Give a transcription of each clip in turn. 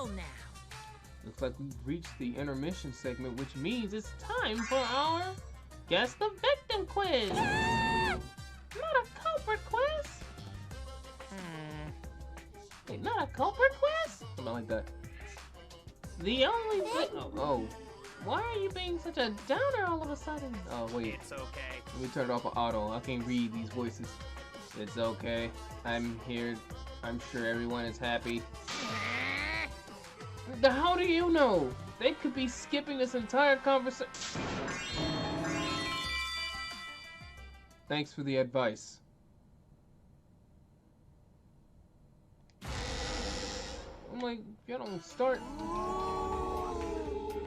Well now. Looks like we've reached the intermission segment, which means it's time for our Guess the Victim quiz. Not a culprit quiz. Hey, not a culprit quiz? Something like that. The only thing. Oh. Why are you being such a downer all of a sudden? Oh, wait. It's okay. Let me turn it off on auto. I can't read these voices. It's okay. I'm here. I'm sure everyone is happy. How do you know? They could be skipping this entire conversation. Thanks for the advice. I'm like, you don't start.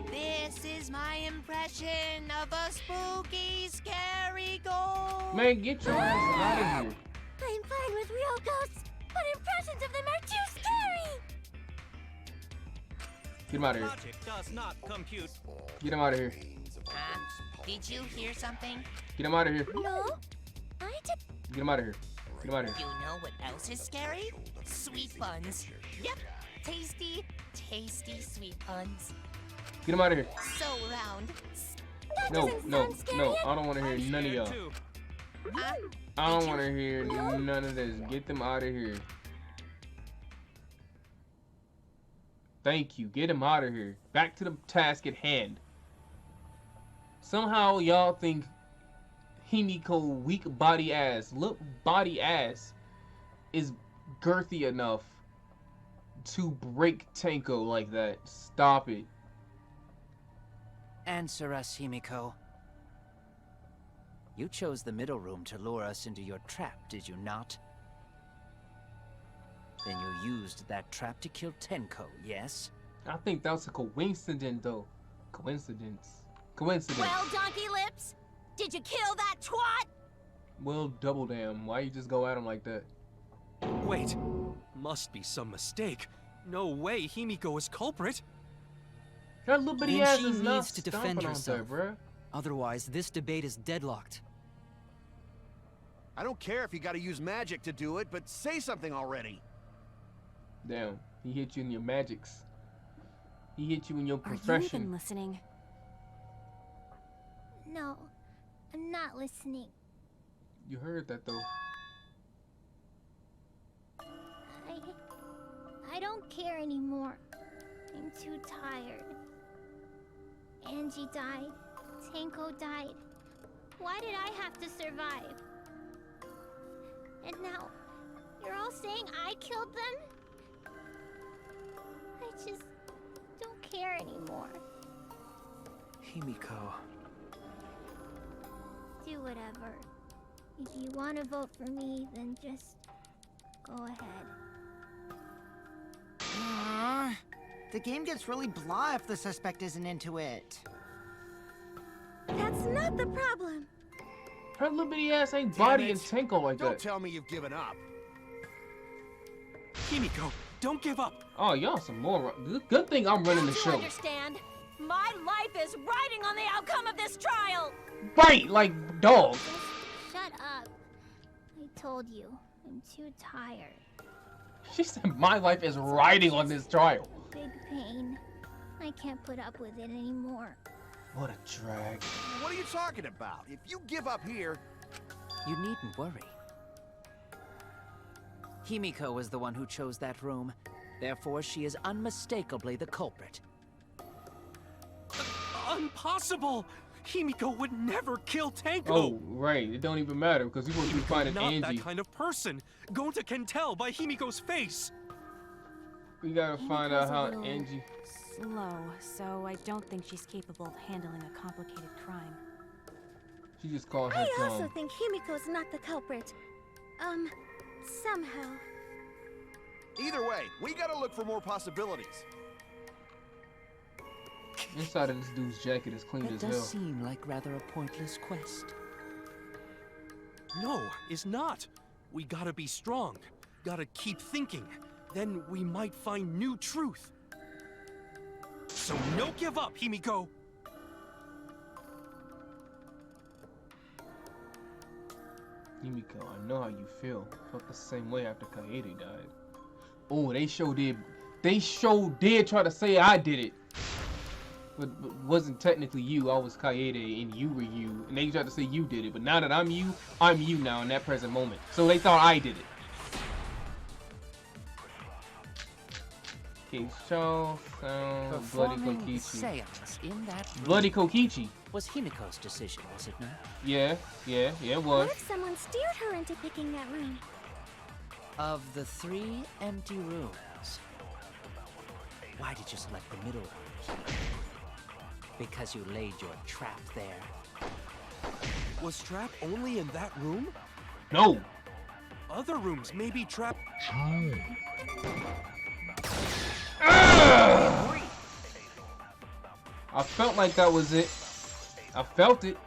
This is my impression of a spooky, scary ghost. Man, get your ass out of here. I'm fine with real ghosts, but impressions of them are too scary. Get him out of here. Logic does not compute. Get him out of here. Did you hear something? Get him out of here. No, I did. Get him out of here. Get him out of You here. know what else is scary? Sweet buns. Yep. Tasty, tasty sweet buns. Get him out of here. So round. No, no, no. I don't want to hear I'm none of scared y'all. too. I don't want to hear none of this. Get them out of here. Thank you. Get him out of here. Back to the task at hand. Somehow y'all think Himiko weak body ass, look body ass, is girthy enough to break Tenko like that. Stop it. Answer us, Himiko. You chose the middle room to lure us into your trap, did you not? Then you used that trap to kill Tenko, yes? I think that was a coincidence, though. Coincidence. Well, Donkey Lips, did you kill that twat? Well, double damn. Why you just go at him like that? Wait, must be some mistake. No way Himiko is culprit. That little bitty Then ass she is not needs to defend stomping on herself. there, bruh. Otherwise, this debate is deadlocked. I don't care if you gotta use magic to do it, but say something already. Damn, he hit you in your magics. He hit you in your Are you profession. even listening? No, I'm not listening. You heard that though. I don't care anymore. I'm too tired. Angie died. Tenko died. Why did I have to survive? And now, you're all saying I killed them? I just don't care anymore. Himiko. Do whatever. If you want to vote for me, then just go ahead. The game gets really blah if the suspect isn't into it. That's not the problem. Her little bitty ass ain't Damn bodying it. Tenko like Don't that. tell me you've given up. Himiko, don't give up. Oh, y'all some more. Good thing I'm running the Don't you show. understand? My life is riding on the outcome of this trial. Bite like dog. Just shut up. I told you, I'm too tired. She said my life is riding on this trial. Big pain. I can't put up with it anymore. What a drag. What are you talking about? If you give up here... You needn't worry. Himiko was the one who chose that room. Therefore, she is unmistakably the culprit. Impossible! Himiko would never kill Tenko. Oh, right. It don't even matter because we're supposed to be finding Not Angie. that kind of person. Gonta can tell by Himiko's face. We gotta find out Himiko's a how little Angie. slow, so I don't think she's capable of handling a complicated crime. She just called her I also dumb. think Himiko's not the culprit. Somehow. Either way, we gotta look for more possibilities. Inside of this dude's jacket is clean That as does hell. seem like rather a pointless quest. No, it's not. We gotta be strong. Gotta keep thinking. Then we might find new truth. So no give up, Himiko! Himiko, I know how you feel. Felt the same way after Kaede died. Oh, they sure did. They did try to say I did it. But wasn't technically you. I was Kaede and you were you. And they tried to say you did it. But now that I'm you now in that present moment. So they thought I did it. Okay, show, sound, Bloody Performing Kokichi. seance in that room Bloody Kokichi. was Himiko's decision, was it not? Yeah, it was. What if someone steered her into picking that room? Of the 3 empty rooms, why did you select the middle one? Because you laid your trap there. Was Trap only in that room? No. Other rooms may be trapped. I felt like that was it. I felt it.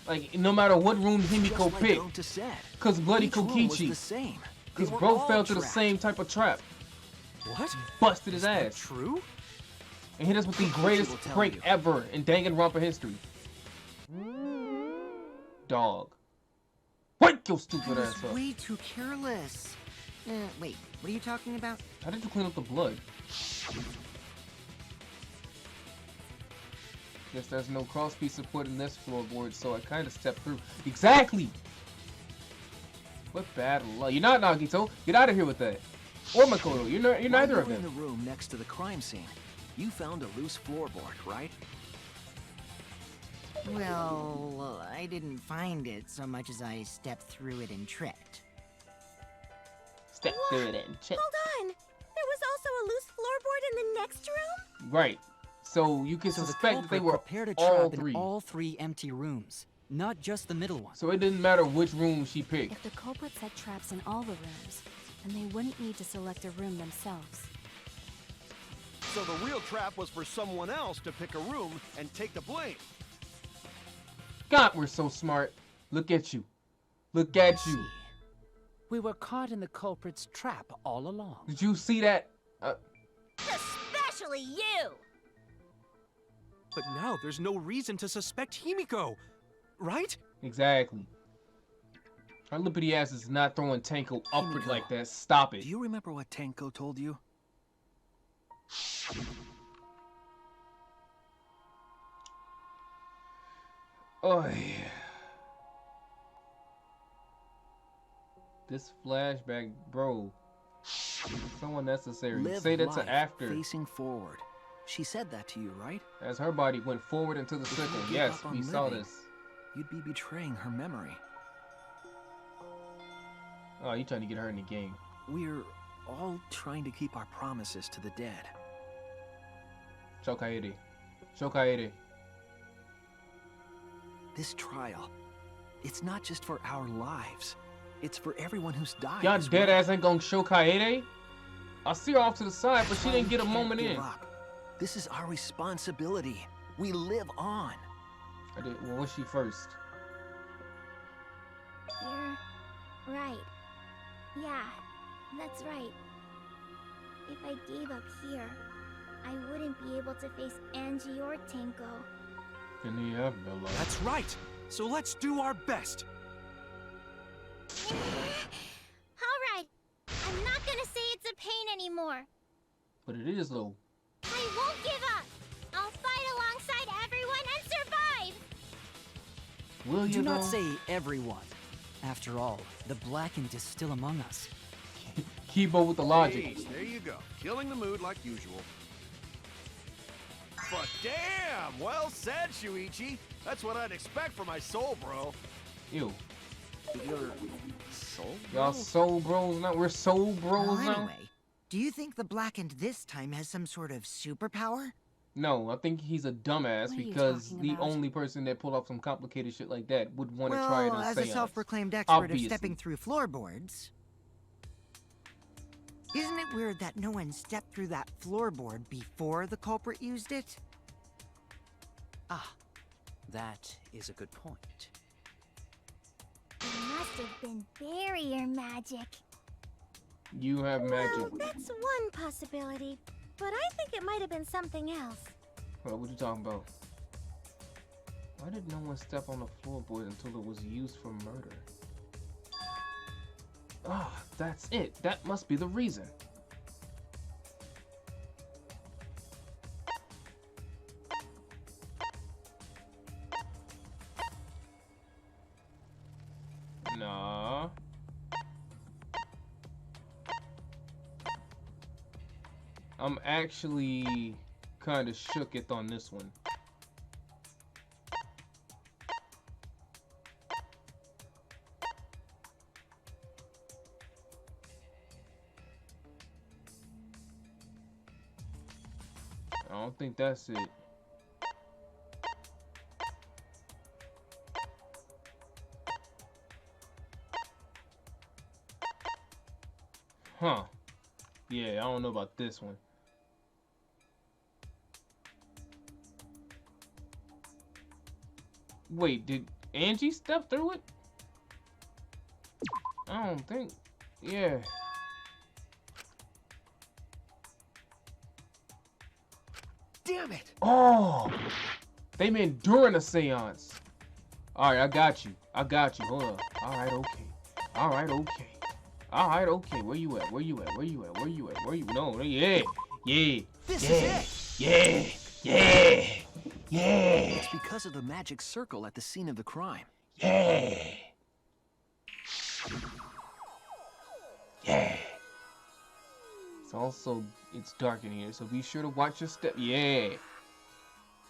Like, no matter what room Himiko picked. Cause Bloody Kokichi. Cause bro fell to the same type of trap. What? Busted his Is that ass. true? And hit us with the greatest prank ever in Danganronpa history. Dog. Wake your stupid ass up. Way too careless. Wait, what are you talking about? How did you clean up the blood? Guess there's no crosspiece support in this floorboard, so I kind of stepped through. Exactly! What bad luck. You're not Nagito. Get out of here with that. Or Makoto. You're neither of them. In the room next to the crime scene, you found a loose floorboard, right? Well, I didn't find it so much as I stepped through it and tripped. Step through it and check. Hold on! There was also a loose floorboard in the next room? Right. So you can So the suspect that they culprit were prepared a all trap three. in all 3 empty rooms, not just the middle one. So it didn't matter which room she picked. If the culprit set traps in all the rooms, then they wouldn't need to select a room themselves. So the real trap was for someone else to pick a room and take the blame. God, we're so smart. Look at you. Look at you. We were caught in the culprit's trap all along. Did you see that? Especially you! But now there's no reason to suspect Himiko, right? Exactly. Our lippity ass is not throwing Tanko upward Himiko, like that. Stop it. Do you remember what Tenko told you? Oh yeah. This flashback, bro. So unnecessary. Live Say that life to after. facing forward. She said that to you, right? As her body went forward into the If you circle. give Yes, up on we saw living, this. You'd be betraying her memory. Oh, you trying to get her in the game. We're all trying to keep our promises to the dead. Shokaede. Shokaede. This trial, it's not just for our lives. It's for everyone who's died. Y'all as dead well. ass ain't gonna show Kaede? I see her off to the side, but she didn't get a We can't moment give in. up. This is our responsibility. We live on. I did. Well, what's she first? You're right. Yeah, that's right. If I gave up here, I wouldn't be able to face Angie or Tenko. In the Bella. That's right. So let's do our best. Alright, I'm not gonna say it's a pain anymore. But it is though. I won't give up. I'll fight alongside everyone and survive. Will you Do not though? say everyone. After all, the Blackened is still among us. Kibo with the logic. Hey, there you go. Killing the mood like usual. But damn! Well said, Shuichi. That's what I'd expect from my soul, bro. Ew. Your soul? Y'all soul bros now? We're soul bros Well, now? anyway, do you think the Blackened this time has some sort of superpower? No, I think he's a dumbass What are you because talking the about? only person that pulled off some complicated shit like that would want to try it on as seance. a self-proclaimed expert Obviously. of stepping through floorboards, isn't it weird that no one stepped through that floorboard before the culprit used it? Ah, that is a good point. It must have been barrier magic. You have magic. Well, that's one possibility, but I think it might have been something else. Hold on, what you talking about? Why did no one step on the floorboard until it was used for murder? Ah, that's it. That must be the reason. I'm actually kind of shooketh on this one. I don't think that's it. Huh. Yeah, I don't know about this one. Wait, did Angie step through it? I don't think. Yeah. Damn it! Oh! They meant during a seance. Alright, I got you. I got you. Hold on. Alright, okay. Alright, okay. Alright, okay. Where you at? Where you at? Where you at? Where you at? Where you? No, yeah. Yeah. This yeah, is it! Yeah. Yeah. Yeah. It's because of the magic circle at the scene of the crime. Yeah. Yeah. It's also, it's dark in here, so be sure to watch your step. Yeah.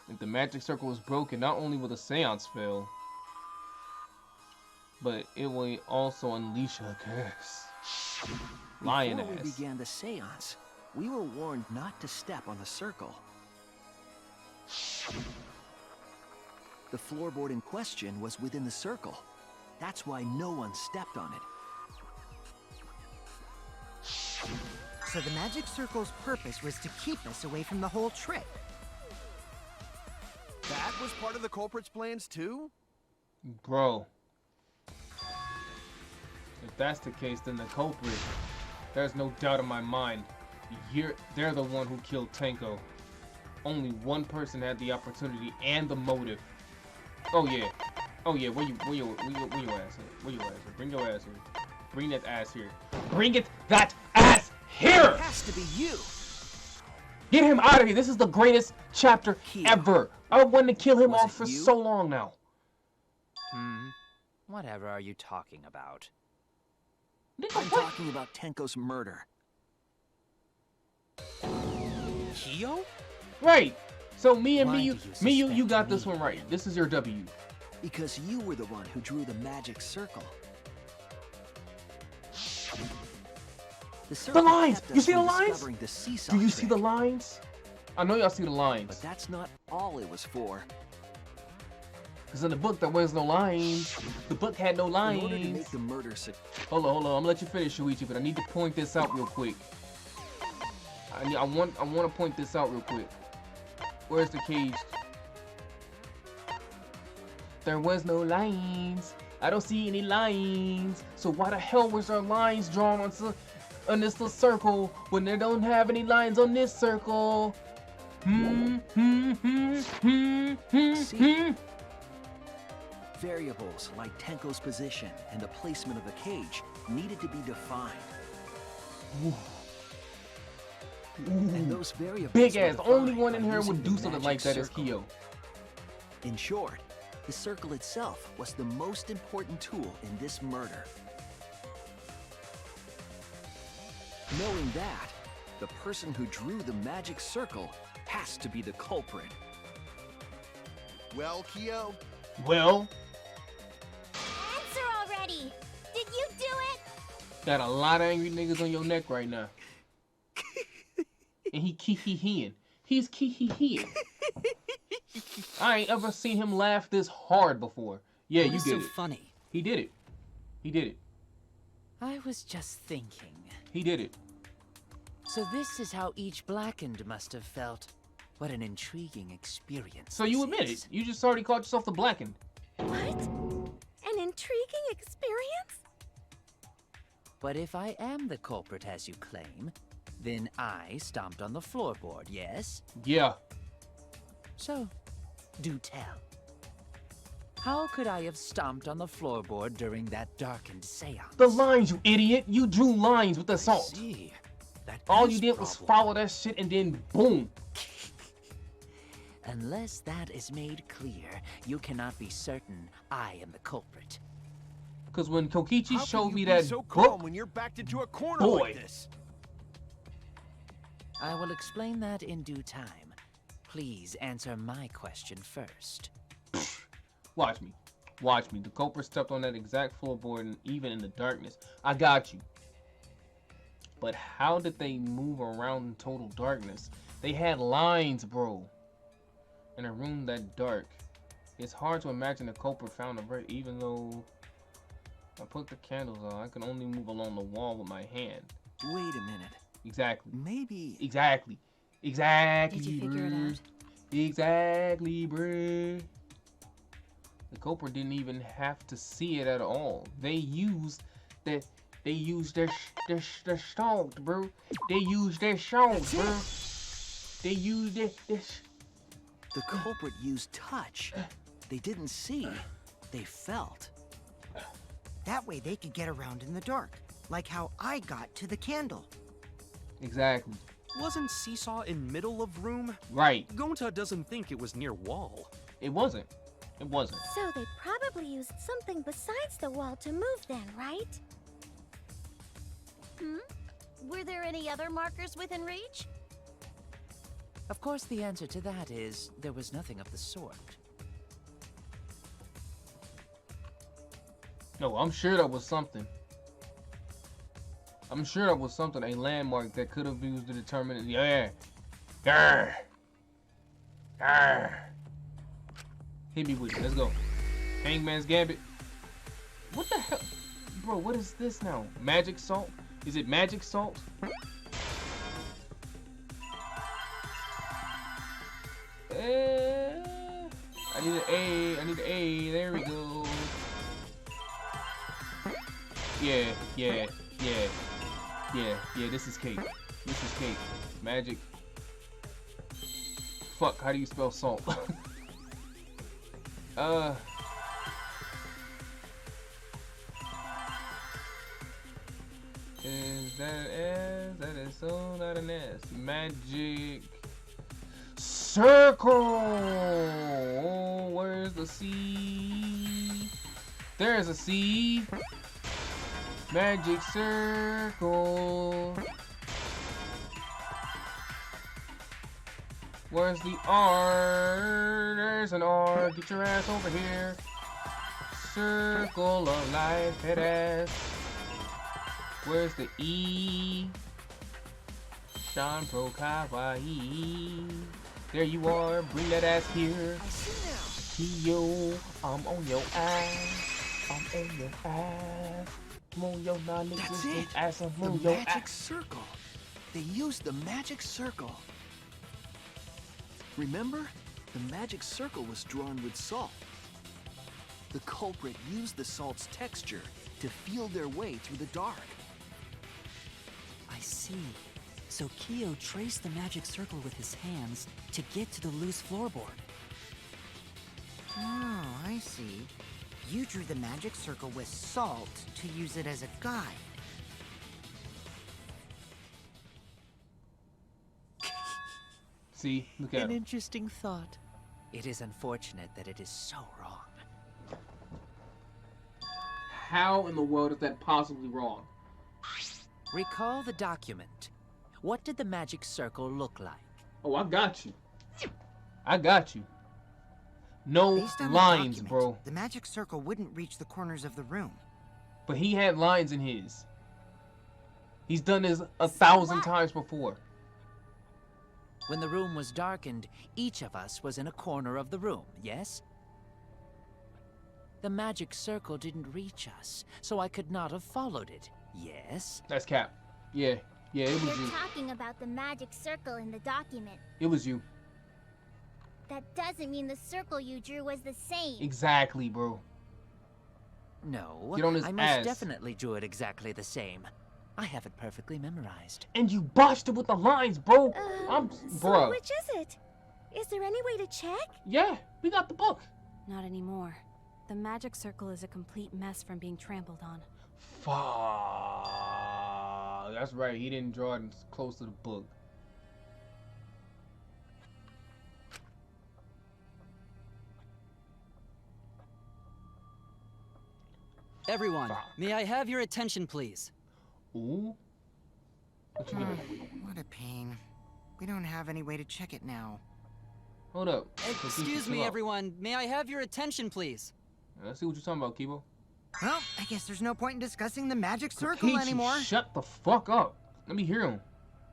If the magic circle is broken, not only will the seance fail, but it will also unleash a curse. Lion Before ass. we began the seance, we were warned not to step on the circle. The floorboard in question was within the circle. That's why no one stepped on it. So the magic circle's purpose was to keep us away from the whole trick. That was part of the culprit's plans too? Bro. If that's the case, then the culprit, there's no doubt in my mind, they're the one who killed Tenko. Only one person had the opportunity and the motive. Oh yeah. Oh yeah, where your ass at? Where your ass at? Bring your ass here. Bring that ass here. Bring that ass here! It has to be you! Get him out of here! This is the greatest chapter ever! I wanted to kill him off for so long now. Whatever are you talking about? I'm talking about Tenko's murder. Kyo? Right. So me and Why you do you you got suspect this me? one right. This is your W. Because you were the one who drew the magic circle. The lines! kept You us see the from lines? discovering the seesaw Do you see the trick. lines? I know y'all see the But lines. that's not all it was for. Because in the book there was no lines. The book had no In order to lines. make the murder Hold on. I'm gonna let you finish, Shuichi, but I need to point this out real quick. I want to point this out real quick. Where's the cage? There was no lines. I don't see any lines. So why the hell was there lines drawn on this little circle when they don't have any lines on this circle? See? Variables like Tenko's position and the placement of the cage needed to be defined. And those variables Big were ass. The only defined one in by here using would the do something like magic that is circle. Kyo. In short, the circle itself was the most important tool in this murder. Knowing that, the person who drew the magic circle has to be the culprit. Well, Kyo, Well, Answer already! Did you do it? got a lot of angry niggas on your neck right now. And he kee-hee-heeing. He's kee-hee-heeing. I ain't ever seen him laugh this hard before. Yeah, What you is did so it. funny? He did it. He did it. I was just thinking. He did it. So this is how each blackened must have felt. What an intriguing experience. So you this admit it. is. You just already called yourself the blackened. What? An intriguing experience? But if I am the culprit as you claim, then I stomped on the floorboard, yes? Yeah. So, do tell. How could I have stomped on the floorboard during that darkened seance? The lines, you idiot. You drew lines with the salt. See, that All is you did was problem. follow that shit and then boom. Unless that is made clear, you cannot be certain I am the culprit. Because when Kokichi how showed can me you that be so book, calm when you're backed into a corner boy. like this? I will explain that in due time. Please answer my question first. Watch me. Watch me. The culprit stepped on that exact floorboard, and even in the darkness. I got you. But how did they move around in total darkness? They had lines, bro. In a room that dark. It's hard to imagine the culprit found a bird, even though I put the candles on. I can only move along the wall with my hand. Wait a minute. Exactly. Maybe. Exactly. Exactly. Did you figure it out? Exactly, bruh. The culprit didn't even have to see it at all. They used their salt, bro. They used their salt, bro. They used this. The culprit used touch. They didn't see. They felt. That way they could get around in the dark, like how I got to the candle. Exactly. Wasn't Seesaw in middle of room? Right. Gonta doesn't think it was near wall. It wasn't. It wasn't. So they probably used something besides the wall to move then, right? Were there any other markers within reach? Of course, the answer to that is there was nothing of the sort. No, I'm sure that was something. I'm sure that was something, a landmark that could have been used to determine it. Yeah. Grr. Grr. Hit me with it. Let's go. Hangman's Gambit. What the hell? Bro, what is this now? Magic salt? Is it magic salt? I need an A. I need an A. There we go. Yeah. This is cake. This is cake. Magic. Fuck, how do you spell salt? That is so not an S. Magic circle. Oh, where's the C? There's a C. Magic circle. Where's the R? There's an R. Get your ass over here. Circle of life, head ass. Where's the E? Sean Pro Kawaii. There you are. Bring that ass here. I see now. Yo, I'm on your ass. I'm on your ass. Come on, yo, That's it. Ass on The your magic ass. circle. They used the magic circle. Remember? The magic circle was drawn with salt. The culprit used the salt's texture to feel their way through the dark. I see. So Kyo traced the magic circle with his hands to get to the loose floorboard. Oh, I see. You drew the magic circle with salt to use it as a guide. See, look at An him. interesting thought. It is unfortunate that it is so wrong. How in the world is that possibly wrong? Recall the document. What did the magic circle look like? Oh, I got you. I got you. No Based on the lines, document, bro. The magic circle wouldn't reach the corners of the room. But he had lines in his. He's done this 1,000 times before. When the room was darkened, each of us was in a corner of the room, yes? The magic circle didn't reach us, so I could not have followed it, yes? That's cap. Yeah, it was You're you. talking about the magic circle in the document. It was you. That doesn't mean the circle you drew was the same. Exactly, bro. No, Get on his I most ass. definitely drew it exactly the same. I have it perfectly memorized. And you botched it with the lines, bro. So bruh. which is it? Is there any way to check? Yeah, we got the book. Not anymore. The magic circle is a complete mess from being trampled on. Fuck. That's right. He didn't draw it close to the book. Everyone, may I have your attention, please? Ooh. What you doing? What a pain. We don't have any way to check it now. Hold up. Excuse me, everyone. May I have your attention, please? Let's see what you're talking about, Kibo. Well, I guess there's no point in discussing the magic circle Kokichi, anymore. shut the fuck up. Let me hear him.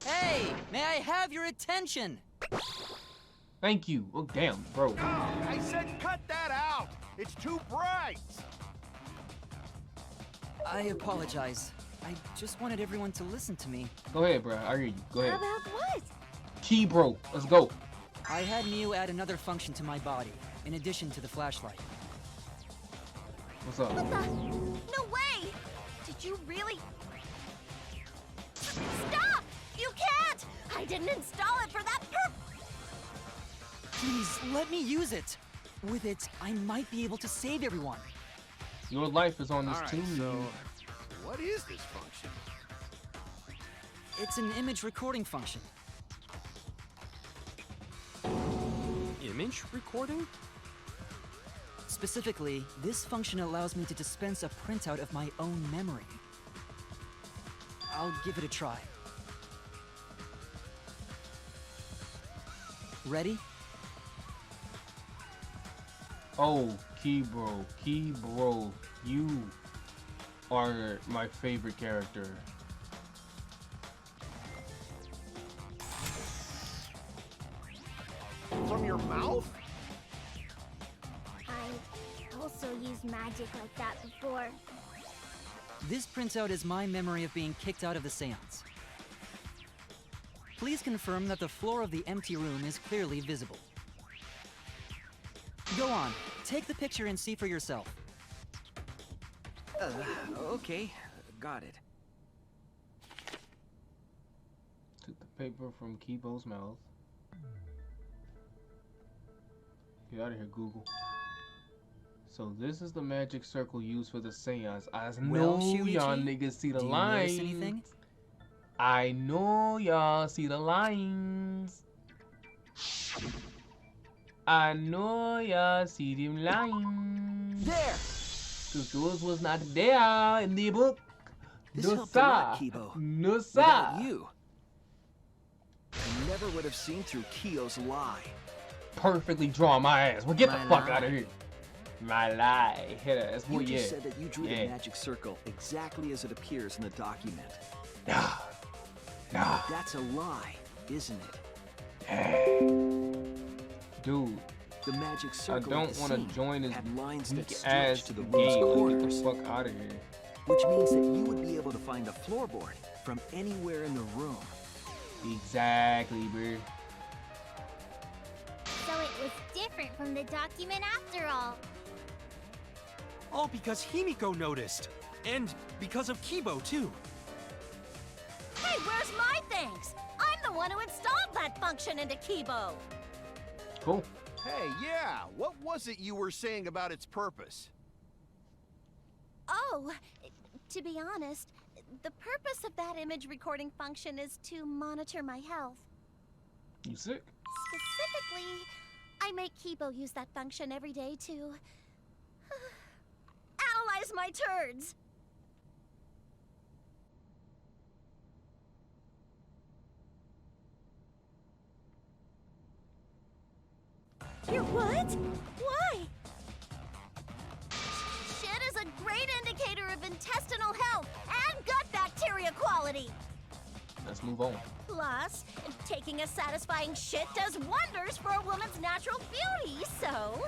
Hey, may I have your attention? Thank you. Oh, damn, bro. I said cut that out! It's too bright! I apologize. I just wanted everyone to listen to me. Go ahead, bro. I hear you. Go ahead. About what? Key, bro. Let's go. I had Miu add another function to my body, in addition to the flashlight. What's up? What the? No way! Did you really? Stop! You can't! I didn't install it for that purpose! Please, let me use it. With it, I might be able to save everyone. Your life is on this Alright, team. so what is this function? It's an image recording function. Image recording? Specifically, this function allows me to dispense a printout of my own memory. I'll give it a try. Ready? Oh, Key bro, you are my favorite character. From your mouth? I also used magic like that before. This printout is my memory of being kicked out of the seance. Please confirm that the floor of the empty room is clearly visible. Go on, take the picture and see for yourself. Okay, got it. Took the paper from Kibo's mouth. Get out of here, Google. So this is the magic circle used for the seance. I know y'all niggas see the lines. Anything? I know y'all see the lines. I know y'all see them lines. There! Cause those was not there in the book. This No, helped a lot, sir. Kibo. No, Without sir. you, I never would have seen through Kiyo's lie. Perfectly drawn my ass. Well, get the My fuck lie. out of here. My lie. Hit it. That's You what, just yeah. said that you drew Yeah. the magic circle exactly as it appears in the document. Nah. Nah. That's a lie, isn't it? Dude, The magic I circle don't want to join this had lines weak that ass stretch to the game. room's Get the corners, fuck out of here. which means that you would be able to find the floorboard from anywhere in the room. Exactly, bro. So it was different from the document after all. All because Himiko noticed. And because of Kibo, too. Hey, where's my thanks? I'm the one who installed that function into Kibo. Cool. Hey, yeah, what was it you were saying about its purpose? Oh, to be honest, the purpose of that image recording function is to monitor my health. You sick? Specifically, I make Kibo use that function every day to analyze my turds. Your what? Why? Shit is a great indicator of intestinal health and gut bacteria quality. Let's move on. Plus, taking a satisfying shit does wonders for a woman's natural beauty, so...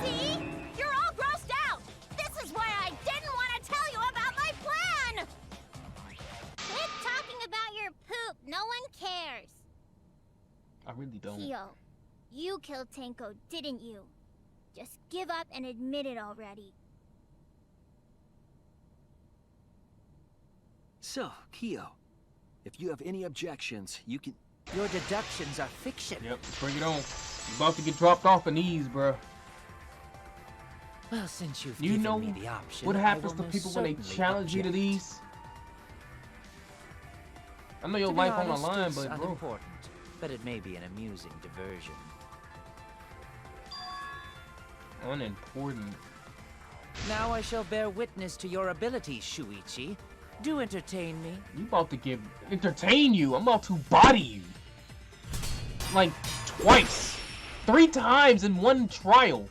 See? You're all grossed out! This is why I didn't want to tell you about my plan! Quit talking about your poop. No one cares. I really don't. Kyo, you killed Tenko, didn't you? Just give up and admit it already. So, Kiyo, if you have any objections, you can... Your deductions are fiction. Yep, bring it on. You about to get dropped off in these, bro. Well, since you've You given know me the option, what I happens will to most people when they certainly challenge you to object. these? I know your To be life on the honest, line, it's but bro. unimportant, but it may be an amusing diversion. Unimportant. Now I shall bear witness to your ability, Shuichi. Do entertain me. You about to entertain you. I'm about to body you. Like, twice. 3 times in one trial.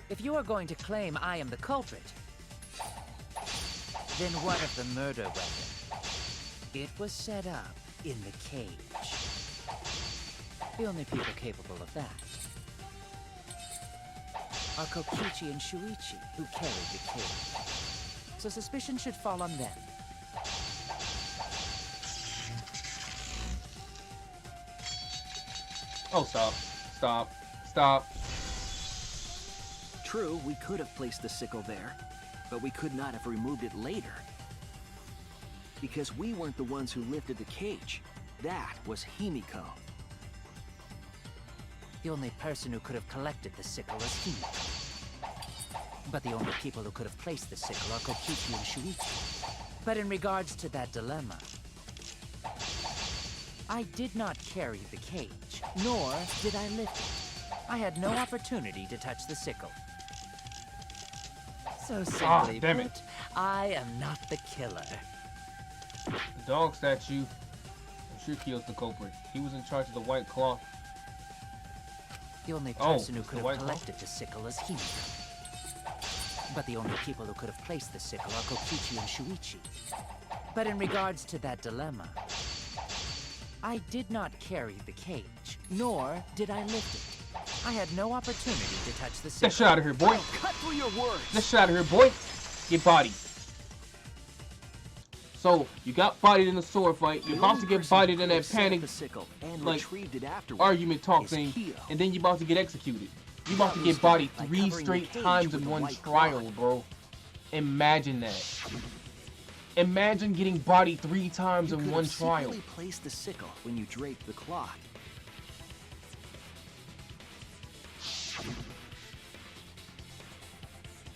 If you are going to claim I am the culprit, then what of the murder weapon? It was set up in the cage. The only people capable of that are Kokichi and Shuichi, who carried the cage. So suspicion should fall on them. Oh, stop. Stop. Stop. True, we could have placed the sickle there, but we could not have removed it later. Because we weren't the ones who lifted the cage. That was Himiko. The only person who could have collected the sickle is Himiko. But the only people who could have placed the sickle are Kokichi and Shuichi. But in regards to that dilemma, I did not carry the cage, nor did I lift it. I had no opportunity to touch the sickle. So simply damn put, it. I am not the killer. The dog statue. I'm sure kills the culprit. He was in charge of the white cloth. The only Oh, person who it's could the have white collected the sickle is Himiko. But the only people who could have placed the sickle are Kokichi and Shuichi. But in regards to that dilemma, I did not carry the cage, nor did I lift it. I had no opportunity to touch the sickle. Get shit out of here, boy. Cut through your words. Get shit out of here, boy. Get bodied. So, you got bodied in the sword fight. You're about to get bodied in that panic, The sickle and like, retrieved it afterward. argument talk is thing, Kyo. and then you're about to get executed. You're about to That get was bodied by 3 covering the straight cage times with in the one white trial, cloth. bro. Imagine that. Imagine getting bodied 3 times You in could one have trial. secretly placed the sickle when you draped the cloth.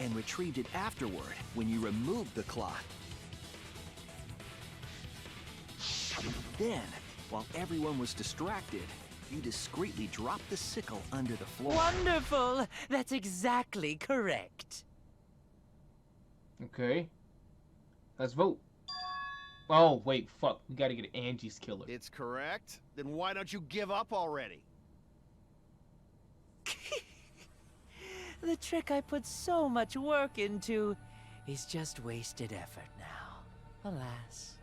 And retrieved it afterward when you removed the cloth. Then, while everyone was distracted, you discreetly dropped the sickle under the floor. Wonderful! That's exactly correct. Okay. Let's vote. Oh, wait, fuck. We gotta get Angie's killer. It's correct. Then why don't you give up already? The trick I put so much work into is just wasted effort now. Alas.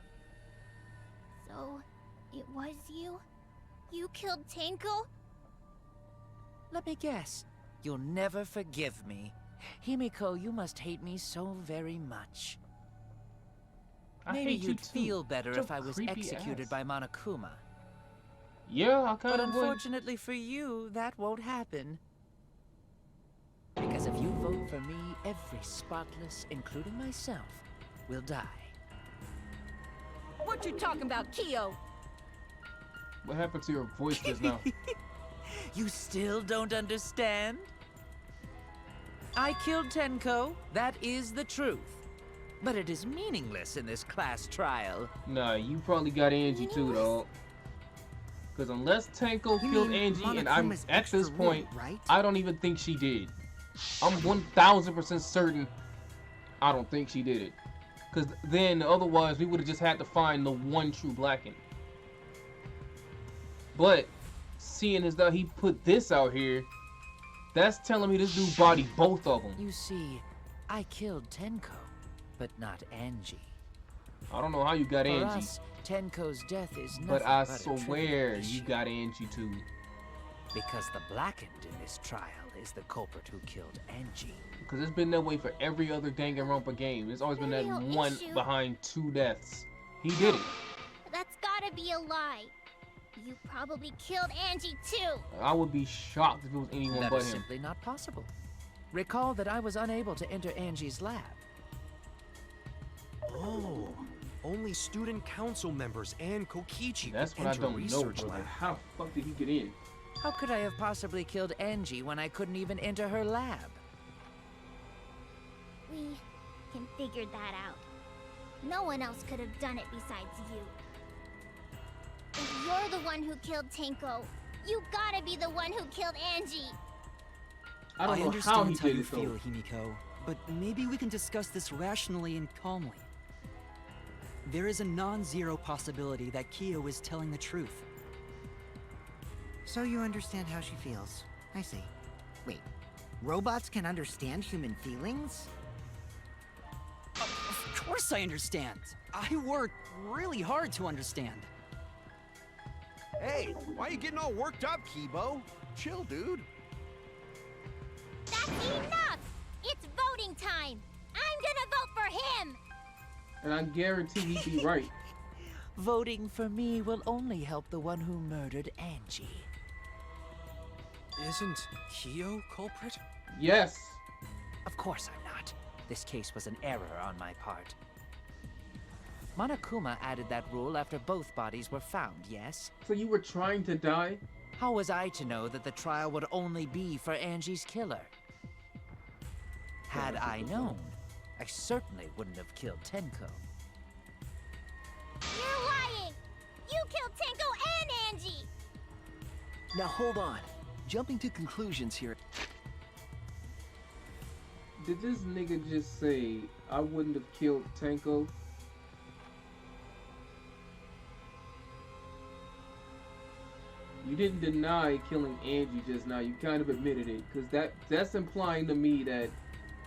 So, it was you? You killed Tenko? Let me guess. You'll never forgive me. Himiko, you must hate me so very much. I Maybe hate you you'd too. feel better Such if I was creepy executed ass. by Monokuma. Yeah, I But kinda would. unfortunately for you, that won't happen. Because if you vote for me, every spotless, including myself, will die. What you talking about, Kyo? What happened to your voice just now? You still don't understand? I killed Tenko, that is the truth. But it is meaningless in this class trial. Nah, you probably got Angie too, dog. Because unless Tenko You killed mean Angie, and I'm Monokuma's at this extra point, root, right? I don't even think she did. I'm 1000% certain I don't think she did it. Because then, otherwise, we would have just had to find the one true Blacken. But, seeing as though he put this out here, that's telling me this dude bodied both of them. You see, I killed Tenko, but not Angie. I don't know how you got For Angie, us, Tenko's death is nothing but I a trivial swear issue. you got Angie too. Because the Blackened in this trial is the culprit who killed Angie. Because it's been that way for every other Danganronpa game. It's always been that Trivial one issue. behind 2 deaths. He did it. That's gotta be a lie. You probably killed Angie too. I would be shocked if it was anyone That but is him. simply not possible. Recall that I was unable to enter Angie's lab. Oh, only student council members and Kokichi That's could what I enter don't know, research bro. lab. Like, how the fuck did he get in? How could I have possibly killed Angie when I couldn't even enter her lab? We can figure that out. No one else could have done it besides you. If you're the one who killed Tenko, you gotta be the one who killed Angie. I don't know how understand he how did you it though. feel, Himiko, but maybe we can discuss this rationally and calmly. There is a non-zero possibility that Kyo is telling the truth. So you understand how she feels. I see. Wait, robots can understand human feelings? Of course I understand. I work really hard to understand. Hey, why are you getting all worked up, Kibo? Chill, dude. That's enough! It's voting time! I'm gonna vote for him! And I guarantee he'd be right. Voting for me will only help the one who murdered Angie. Isn't Kyo culprit? Yes. Of course I'm not. This case was an error on my part. Monokuma added that rule after both bodies were found, yes? So you were trying to die? How was I to know that the trial would only be for Angie's killer? Had I known, I certainly wouldn't have killed Tenko. You're lying! You killed Tenko and Angie! Now hold on. Jumping to conclusions here. Did this nigga just say I wouldn't have killed Tenko? You didn't deny killing Angie just now. You kind of admitted it, because that's implying to me that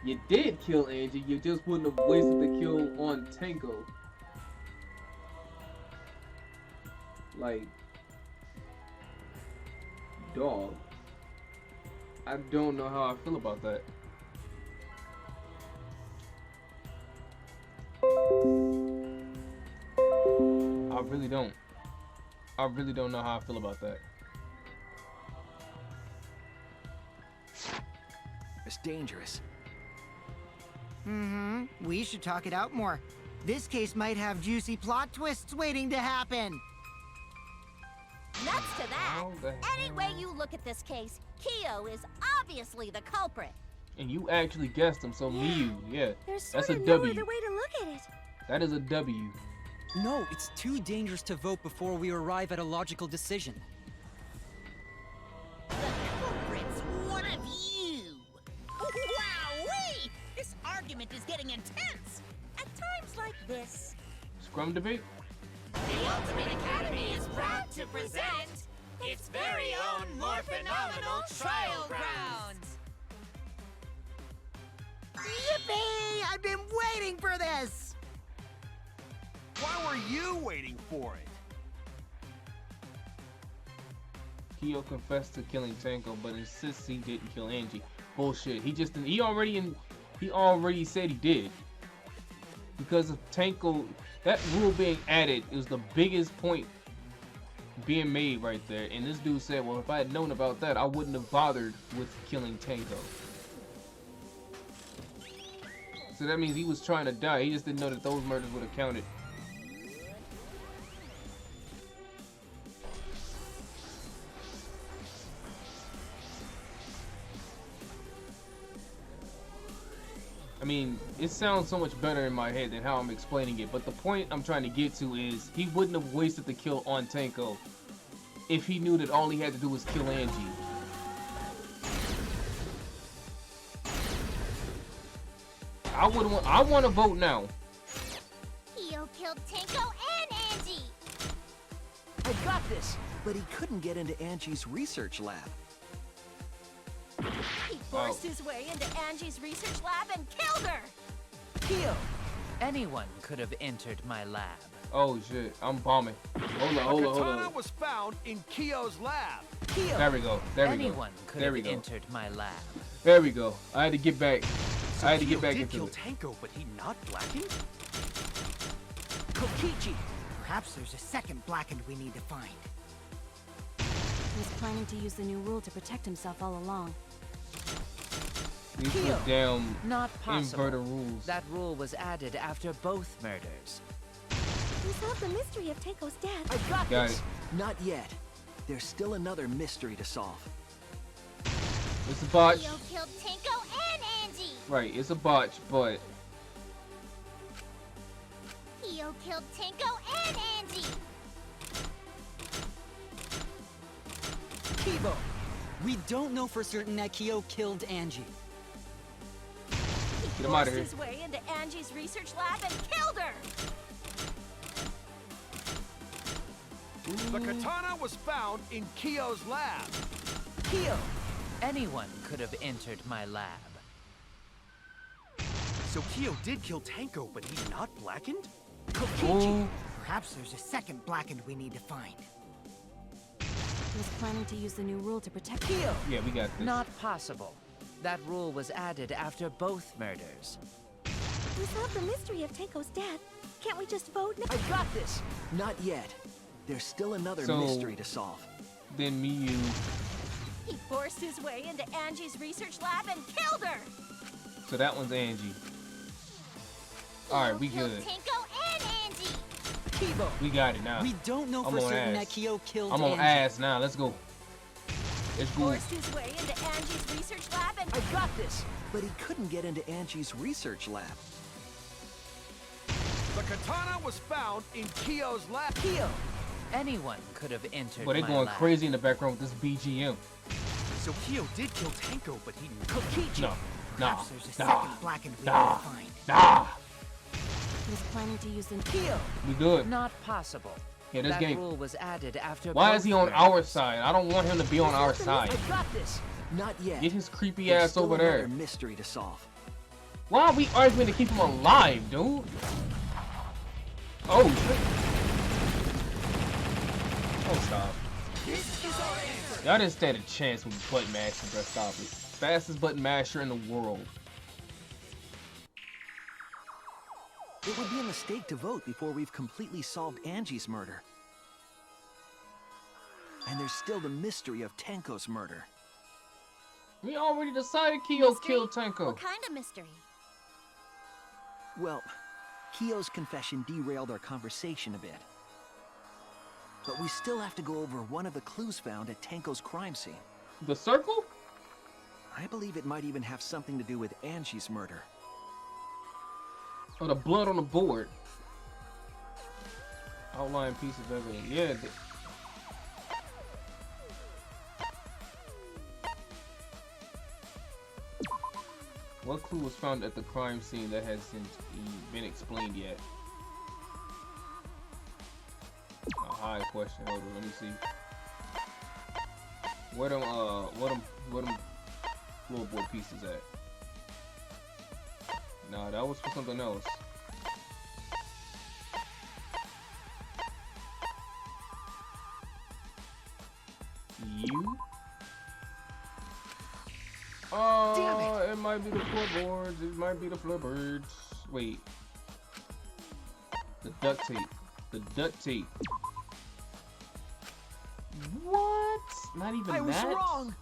you did kill Angie. You just wouldn't have wasted the kill on Tenko. Like, dog. I don't know how I feel about that. I really don't. I really don't know how I feel about that. It's dangerous. Mm-hmm. We should talk it out more. This case might have juicy plot twists waiting to happen. Nuts to that. How the Any hell? way you look at this case, Kyo is obviously the culprit. And you actually guessed him, so me, you, yeah. There's That's sort a of no W. other way to look at it. That is a W. No, it's too dangerous to vote before we arrive at a logical decision. The culprit's one of you. Wowee! This argument is getting intense. At times like this, Scrum debate? the Ultimate Academy is proud to present its very own more phenomenal trial grounds. Yippee! I've been waiting for this! Why were you waiting for it? Kyo confessed to killing Tenko, but insists he didn't kill Angie. Bullshit. He already said he did. Because of Tenko, that rule being added is the biggest point being made right there. And this dude said, well, if I had known about that, I wouldn't have bothered with killing Tenko. So that means he was trying to die. He just didn't know that those murders would have counted. I mean, it sounds so much better in my head than how I'm explaining it, but the point I'm trying to get to is he wouldn't have wasted the kill on Tenko if he knew that all he had to do was kill Angie. I want to vote now. Kyo killed Tenko and Angie! I got this! But he couldn't get into Angie's research lab. He forced his way into Angie's research lab and killed her. Kyo! Anyone could have entered my lab. Oh shit, I'm bombing. Hold A on. katana was found in Kyo's lab. Kyo! There we go. There we go. Anyone could There we have go. entered my lab. There we go. I had to get back. So I had to Kyo get back did into kill it. Tenko, but he not blackened? Kokichi! Perhaps there's a second blackened we need to find. He's planning to use the new rule to protect himself all along. These Kyo. are damn Not possible. inverter rules. That rule was added after both murders. We solved the mystery of Tenko's death. I got Got this! it. Not yet. There's still another mystery to solve. It's a botch. Kyo killed Tenko and Angie! Right, it's a botch, but Kyo killed Tenko and Angie! Kibo! We don't know for certain that Kyo killed Angie. He Get him out of forced here. his way into Angie's research lab and killed her! The katana was found in Kyo's lab. Kyo! Anyone could have entered my lab. So Kyo did kill Tanko, but he's not blackened? Ooh. Perhaps there's a second blackened we need to find. He was planning to use the new rule to protect Kyo. Yeah, we got this. Not possible. That rule was added after both murders. We solved the mystery of Tanko's death. Can't we just vote now? I got this! Not yet. There's still another So- mystery to solve. Then me, you. He forced his way into Angie's research lab and killed her! So that one's Angie. Alright, we Killed good. Tanko and Angie. Kibo, We got it now. we don't know I'm for on certain ass. that Kyo killed I'm on Angie. ass now. Let's go. Let's go. Forced his way into Angie's research lab and I got this! But he couldn't get into Angie's research lab. The katana was found in Kyo's lab. Kyo! Anyone could have entered But they my going lab. crazy in the background with this BGM. So Kyo did kill Tanko, but he... Kokichi! No. Nah. Perhaps there's a Nah. second blackened we Nah. need to find. Nah. He was planning to use the Kyo! We good. Not possible. Yeah, this that game. rule was added after Why both is he on murders. our side? I don't want him to be on our side. I got this! Not yet. Get his creepy There's ass still over another there. mystery to solve. Why are we arguing to keep him alive, dude? Oh, shit. Oh, stop. Y'all didn't stand a chance with button mashing, bro. Stop it. Fastest button masher in the world. It would be a mistake to vote before we've completely solved Angie's murder. And there's still the mystery of Tanko's murder. We already decided Kyo Mystery? killed Tanko. What kind of mystery? Well, Kyo's confession derailed our conversation a bit. But we still have to go over one of the clues found at Tanko's crime scene. The circle? I believe it might even have something to do with Angie's murder. Oh, the blood on the board. Outline piece of evidence. Yeah. What clue was found at the crime scene that hasn't been explained yet? A high question. Hold on, let me see. Where them floorboard pieces at? Nah, that was for something else. You? Oh, it might be the floorboards. It might be the floorboards. Wait. The duct tape. The duct tape. What? Not even I was that? wrong!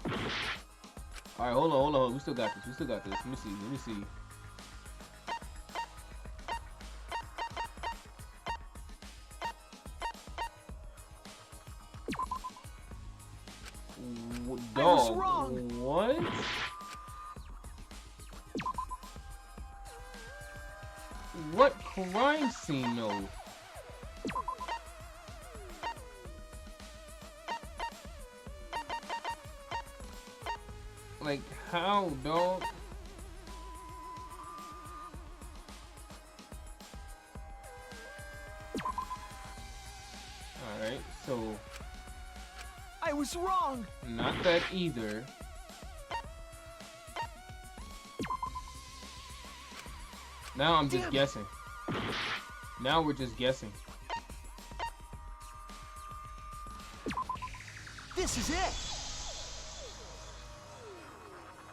Alright, hold on. We still got this. Let me see. I was Dog, wrong. what? What crime scene though? Like how, dog? Alright, so I was wrong! not that either. Now I'm just guessing. Now we're just guessing. This is it!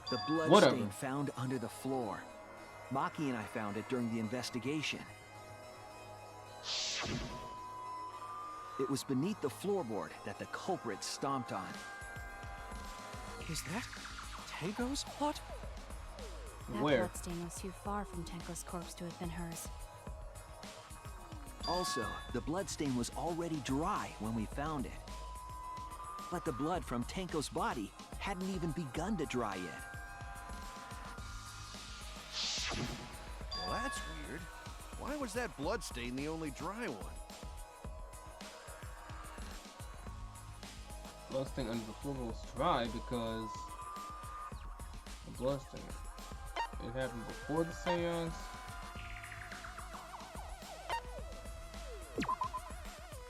The blood Whatever. stain found under the floor. Maki and I found it during the investigation. It was beneath the floorboard that the culprit stomped on. Is that Tango's blood? That Where? bloodstain was too far from Tenko's corpse to have been hers. Also, the bloodstain was already dry when we found it. But the blood from Tanko's body hadn't even begun to dry yet. Well, that's weird. Why was that bloodstain the only dry one? Bloodstain under the floor was dry because the bloodstain. It happened before the seance.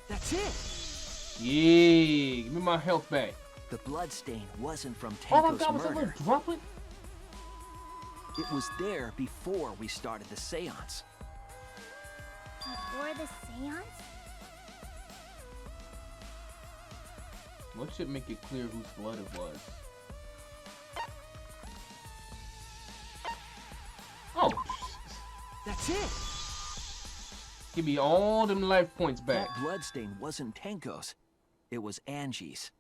That's it! Yeah, give me my health back. The bloodstain wasn't from Oh my Tenko's god, was that murder. little droplet? It was there before we started the seance. Before the seance? What should make it clear whose blood it was? Oh, That's it! give me all them life points back. That bloodstain wasn't Tenko's. It was Angie's.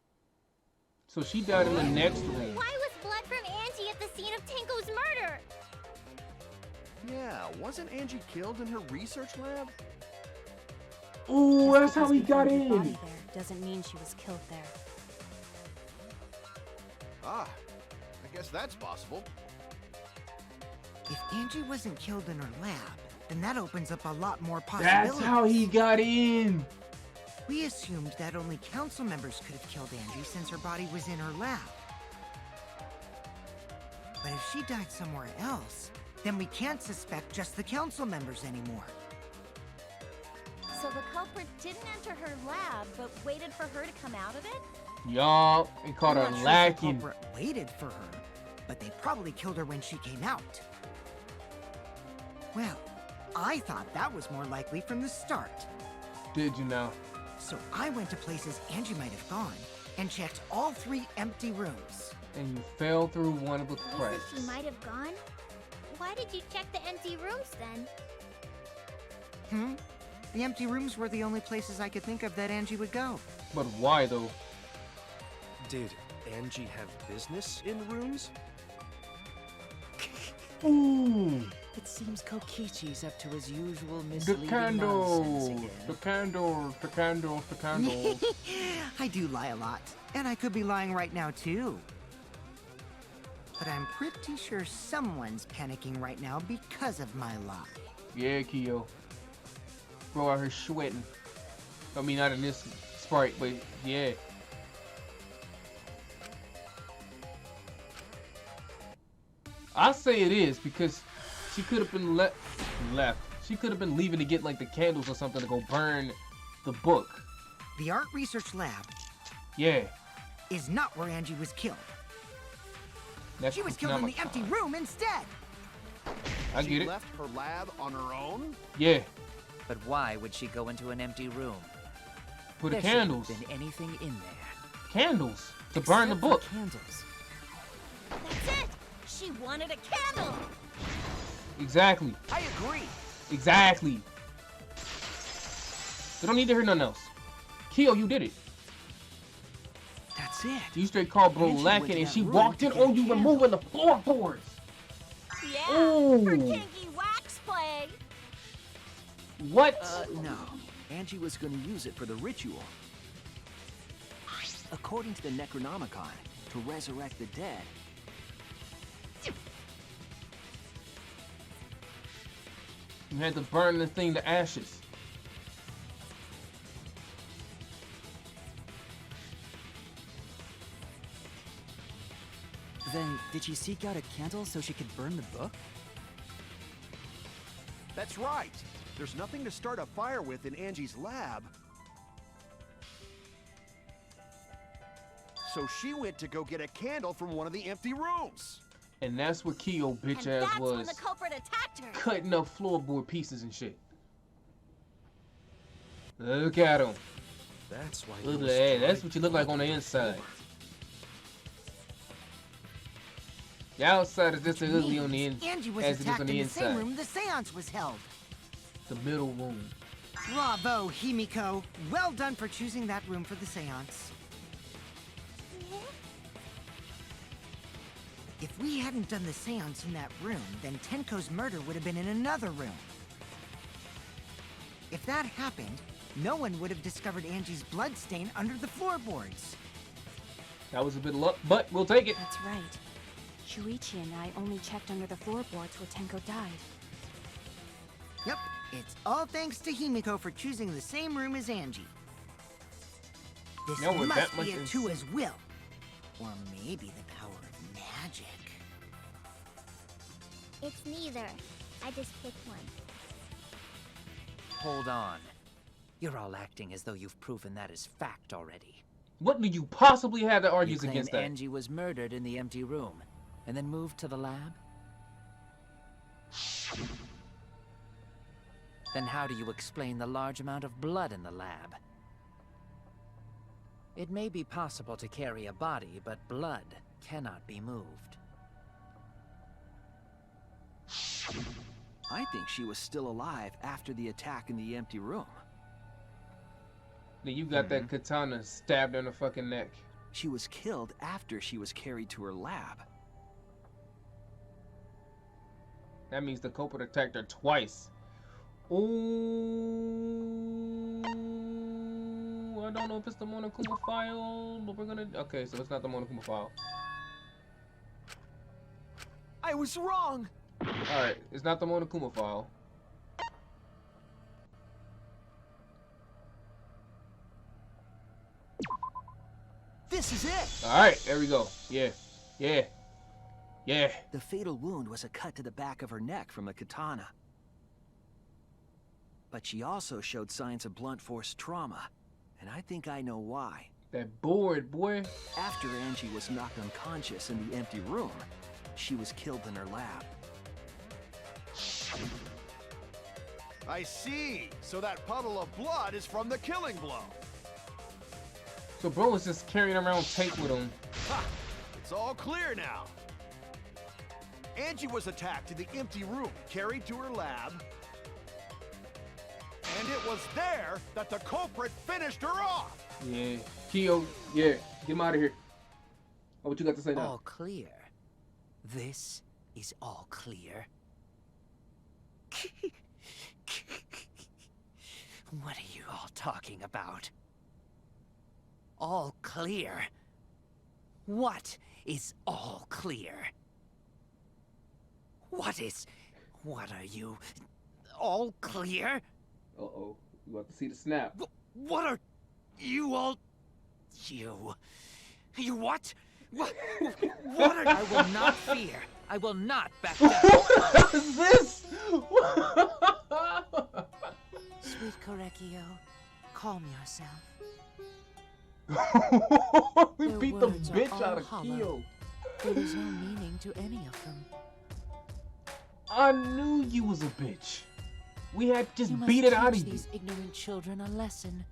So she died in the next room. Why was blood from Angie at the scene of Tenko's murder? Yeah, wasn't Angie killed in her research lab? Ooh, that's how he Because got we found her body in. there doesn't mean she was killed there. Ah, I guess that's possible. If Angie wasn't killed in her lab, then that opens up a lot more possibilities. That's how he got in. We assumed that only council members could have killed Angie since her body was in her lab. But if she died somewhere else, then we can't suspect just the council members anymore. So the culprit didn't enter her lab, but waited for her to come out of it? Y'all, they caught her I'm not sure if the lacking. culprit waited for her, but they probably killed her when she came out. Well, I thought that was more likely from the start. Did you know? So I went to places Angie might have gone and checked all 3 empty rooms. And you fell through one of the Places cracks. she might have gone? Why did you check the empty rooms then? The empty rooms were the only places I could think of that Angie would go. But why though? Did Angie have business in rooms? Ooh, It seems Kokichi's up to his usual the misleading nonsense candles, again. the candles, the candles, the candles. I do lie a lot, and I could be lying right now too. But I'm pretty sure someone's panicking right now because of my lie. Yeah, Kyo. Bro out here sweating. I mean, not in this Sprite, but yeah. I say it is because she could have been left. She could have been leaving to get like the candles or something to go burn the book. The art research lab Yeah, is not where Angie was killed. that's She was killed in the empty Konami-con. room instead. I She get it. left her lab on her own? Yeah, But why would she go into an empty room? put the There shouldn't candles. have been anything in there. Candles to burn the Except for book. Candles. That's it! She wanted a candle! Exactly. I agree. Exactly. They don't need to hear nothing else. Kyo, you did it. That's it. You straight called bro Angie went lacking to and that she room walked to in get a on you candle. removing the floorboards. Yeah! Ooh. Her kinky wax play! What? No. Angie was going to use it for the ritual. According to the Necronomicon, to resurrect the dead. You had to burn the thing to ashes. Then, did she seek out a candle so she could burn the book? That's right. There's nothing to start a fire with in Angie's lab. So she went to go get a candle from one of the empty rooms. And that's what Kyo bitch And ass that's when was the culprit attacked her! cutting up floorboard pieces and shit. Look at him. That's why. Look those at that. That's dry what you look like on the blood inside. formed. The outside is just as ugly on the Means inside Angie was as it is attacked on in the the same inside. room the seance was held. The middle room. Bravo, Himiko. Well done for choosing that room for the seance. If we hadn't done the seance in that room, then Tenko's murder would have been in another room. If that happened, no one would have discovered Angie's blood stain under the floorboards. That was a bit of luck, but we'll take it. That's right. Shuichi and I only checked under the floorboards where Tenko died. Yep, it's all thanks to Himiko for choosing the same room as Angie. This No, with must that much be a ins- Tua's will. Or maybe the power of magic. It's neither. I just picked one. Hold on. You're all acting as though you've proven that as fact already. What do you possibly have that You argues claim against that? Angie was murdered in the empty room, and then moved to the lab? Then how do you explain the large amount of blood in the lab? It may be possible to carry a body, but blood cannot be moved. I think she was still alive after the attack in the empty room. Then you got that katana stabbed in the fucking neck. She was killed after she was carried to her lab. That means the culprit attacked her twice. Ooh, I don't know if it's the Monokuma file, but we're gonna. Okay, so it's not the Monokuma file. I was wrong. All right, it's not the Monokuma file. This is it. All right, there we go. Yeah. The fatal wound was a cut to the back of her neck from the katana. But she also showed signs of blunt force trauma, and I think I know why. That board, boy. After Angie was knocked unconscious in the empty room, she was killed in her lab. I see. So that puddle of blood is from the killing blow. So bro was just carrying around tape with him. Ha! It's all clear now. Angie was attacked in the empty room, carried to her lab, and it was there that the culprit finished her off. Yeah. Kyo, yeah. Get him out of here. Oh, what you got to say now? All clear. This is all clear. What are you all talking about? All clear? What is all clear? What are you? All clear? Uh-oh. You about to see the snap. What are you all? You what? What are... I will not fear. I will not back down. What is this? Sweet Korekio, calm yourself. We Their beat the words are bitch all out of hollow. Kyo. There is no meaning to any of them. I knew you was a bitch. We had to You just must beat it out of teach you. these ignorant children a lesson.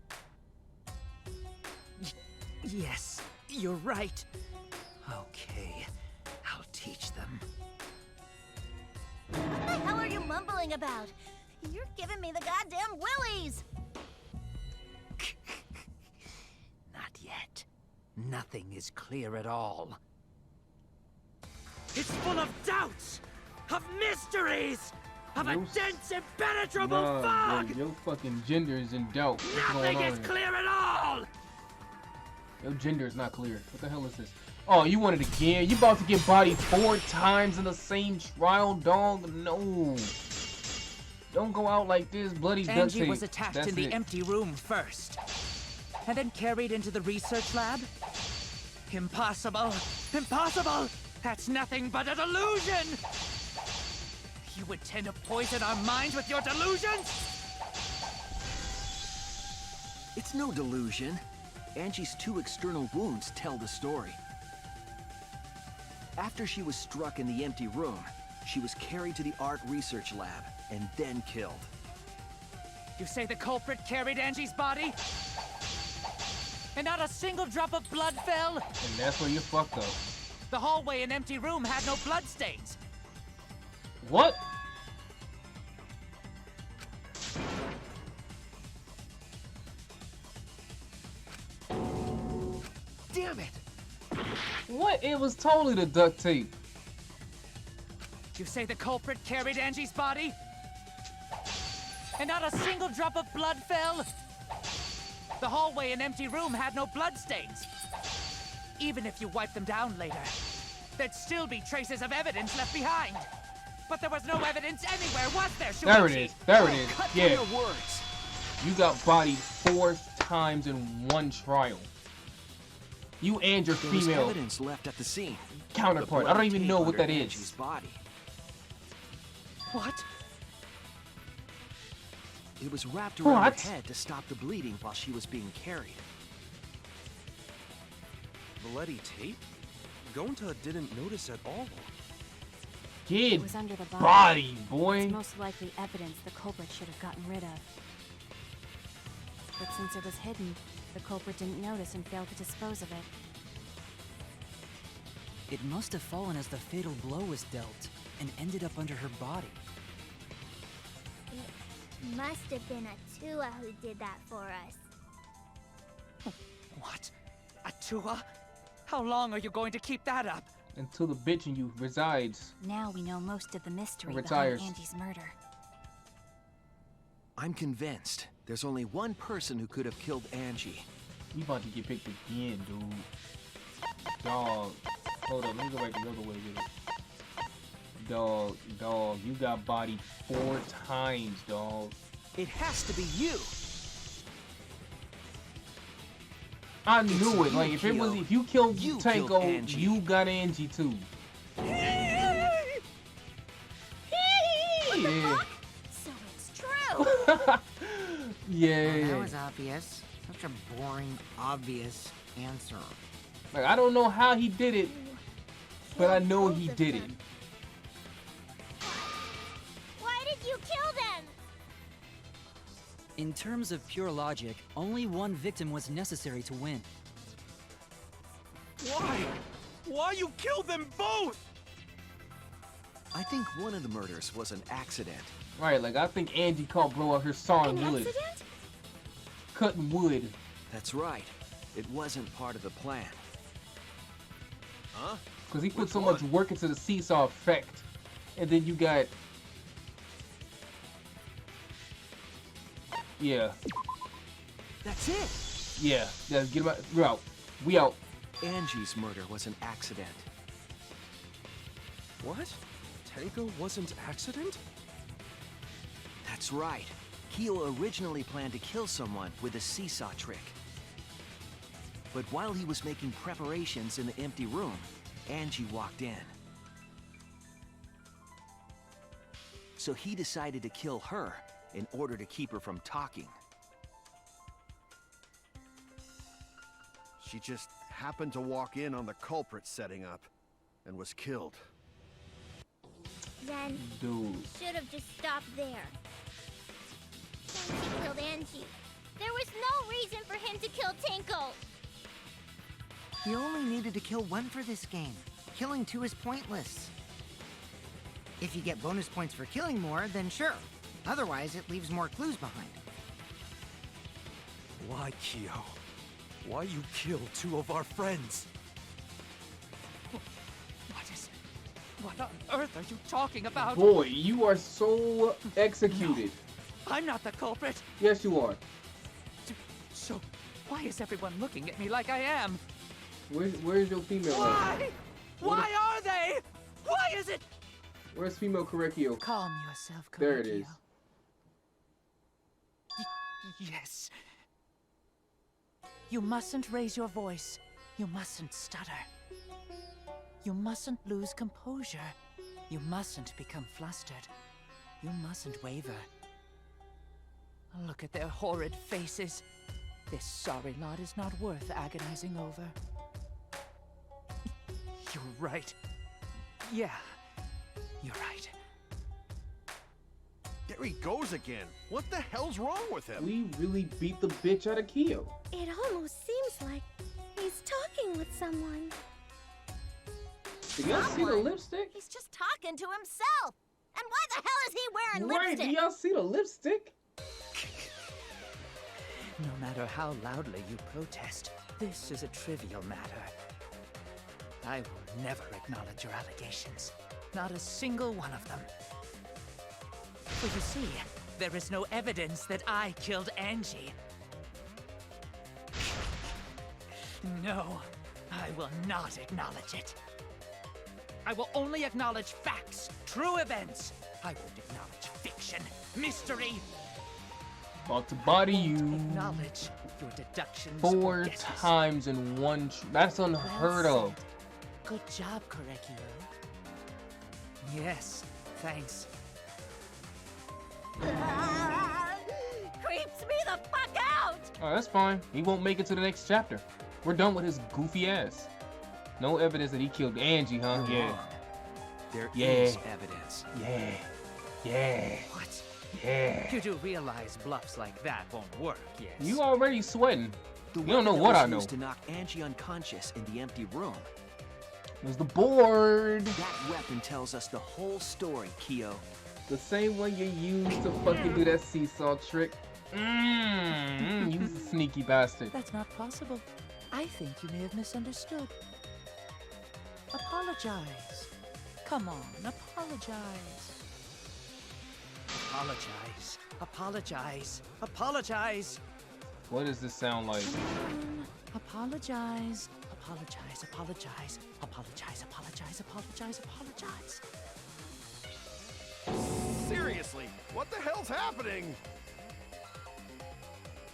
Yes, you're right. Okay, I'll teach them. What the hell are you mumbling about? You're giving me the goddamn willies! Not yet. Nothing is clear at all. It's full of doubts, of mysteries, of a dense, impenetrable fog! Bro, your fucking gender is in doubt. What's Nothing going on is here? clear at all! Your gender is not clear. What the hell is this? Oh, you want it again? You about to get bodied 4 times in the same trial, dog? No. Don't go out like this, bloody duct Angie tape. was attacked That's in the it. empty room first, and then carried into the research lab? Impossible! Impossible! That's nothing but a delusion! You intend to poison our minds with your delusions? It's no delusion. Angie's 2 external wounds tell the story. After she was struck in the empty room, she was carried to the art research lab and then killed. You say the culprit carried Angie's body? And not a single drop of blood fell? And that's where you fucked up. The hallway and empty room had no bloodstains. What? Damn it! What? It was totally the duct tape. You say the culprit carried Angie's body? And not a single drop of blood fell? The hallway and empty room had no bloodstains. Even if you wipe them down later, there'd still be traces of evidence left behind. But there was no evidence anywhere, was there, Shuichi? There it is. There it is. Cut Yeah. through your words. You got bodied 4 times in one trial. You and your There was female evidence left at the scene. counterpart. The I don't bloody even tape know what under that Angie's is. body. What? It was wrapped around What? her head to stop the bleeding while she was being carried. Bloody tape? Gonta didn't notice at all. Get It was under the body, boy. It's most likely evidence the culprit should have gotten rid of. But since it was hidden, the culprit didn't notice and failed to dispose of it. It must have fallen as the fatal blow was dealt and ended up under her body. It must have been Atua who did that for us. What? Atua? How long are you going to keep that up? Until the bitch in you resides. Now we know most of the mystery Retires. behind Angie's murder. I'm convinced there's only one person who could have killed Angie. You about to get picked again, dude. Dog. Hold on, let me go back the other way with it. Dog, you got bodied 4 times, dog. It has to be you. I knew it. Like, if you killed You killed Tanko, Angie. you got Angie too. Yeah. So it's true. Yeah. Well, that was obvious. Such a boring, obvious answer. Like, I don't know how he did it, but I know Killed he both of did it. them. Why did you kill them? In terms of pure logic, only one victim was necessary to win. Why? Why you killed them both? I think one of the murders was an accident. Right, like, I think Angie caught bro out here sawing An wood. accident? Cutting wood. That's right. It wasn't part of the plan. Huh? Because he put Which so one? much work into the seesaw effect. And then you got... Yeah. That's it. Yeah. Yeah, get him out. We're out. We out. Angie's murder was an accident. What? Tanko wasn't accident? That's right. Kyo originally planned to kill someone with a seesaw trick. But while he was making preparations in the empty room, Angie walked in. So he decided to kill her in order to keep her from talking. She just happened to walk in on the culprit setting up and was killed. Then Dude. should have just stopped there. Since he killed Angie, there was no reason for him to kill Tanko. You only needed to kill one for this game. Killing 2 is pointless. If you get bonus points for killing more, then sure. Otherwise, it leaves more clues behind. Why, Kyo? Why you killed 2 of our friends? What on earth are you talking about? Boy, you are so executed. I'm not the culprit. Yes, you are. So, why is everyone looking at me like I am? Where's your female? at? Why? Why are they? Why is it? Where's female Correcchio? Calm yourself, Correcchio. There it is. Yes. You mustn't raise your voice. You mustn't stutter. You mustn't lose composure. You mustn't become flustered. You mustn't waver. Look at their horrid faces. This sorry lot is not worth agonizing over. You're right. Yeah, you're right. There he goes again. What the hell's wrong with him? We really beat the bitch out of Kyo. It almost seems like he's talking with someone. Did y'all see the lipstick? He's just talking to himself. And why the hell is he wearing Right, lipstick? do y'all see the lipstick? No matter how loudly you protest, this is a trivial matter. I will never acknowledge your allegations. Not a single one of them. For you see, there is no evidence that I killed Angie. No, I will not acknowledge it. I will only acknowledge facts, true events. I won't acknowledge fiction, mystery. About to body you Acknowledge your deductions. 4 guesses. times in one. That's unheard Well of. said. Good job, Correcchio. Yes, thanks. Creeps me the fuck out! Oh, that's fine. He won't make it to the next chapter. We're done with his goofy ass. No evidence that he killed Angie, huh? You're Yeah. wrong. There Yeah. is evidence. Yeah. Yeah. What? Yeah. You do realize bluffs like that won't work, yes? You already sweating. The You don't know weapon what that I was know. used to knock Angie unconscious in the empty room. It was the board. That weapon tells us the whole story, Kyo. The same one you used to fucking do that seesaw trick. You sneaky bastard. That's not possible. I think you may have misunderstood. Apologize. Come on, apologize. Apologize. Apologize. Apologize. What does this sound like? Come on. Apologize. Apologize. Apologize. Apologize. Apologize. Apologize. Apologize. Seriously, what the hell's happening?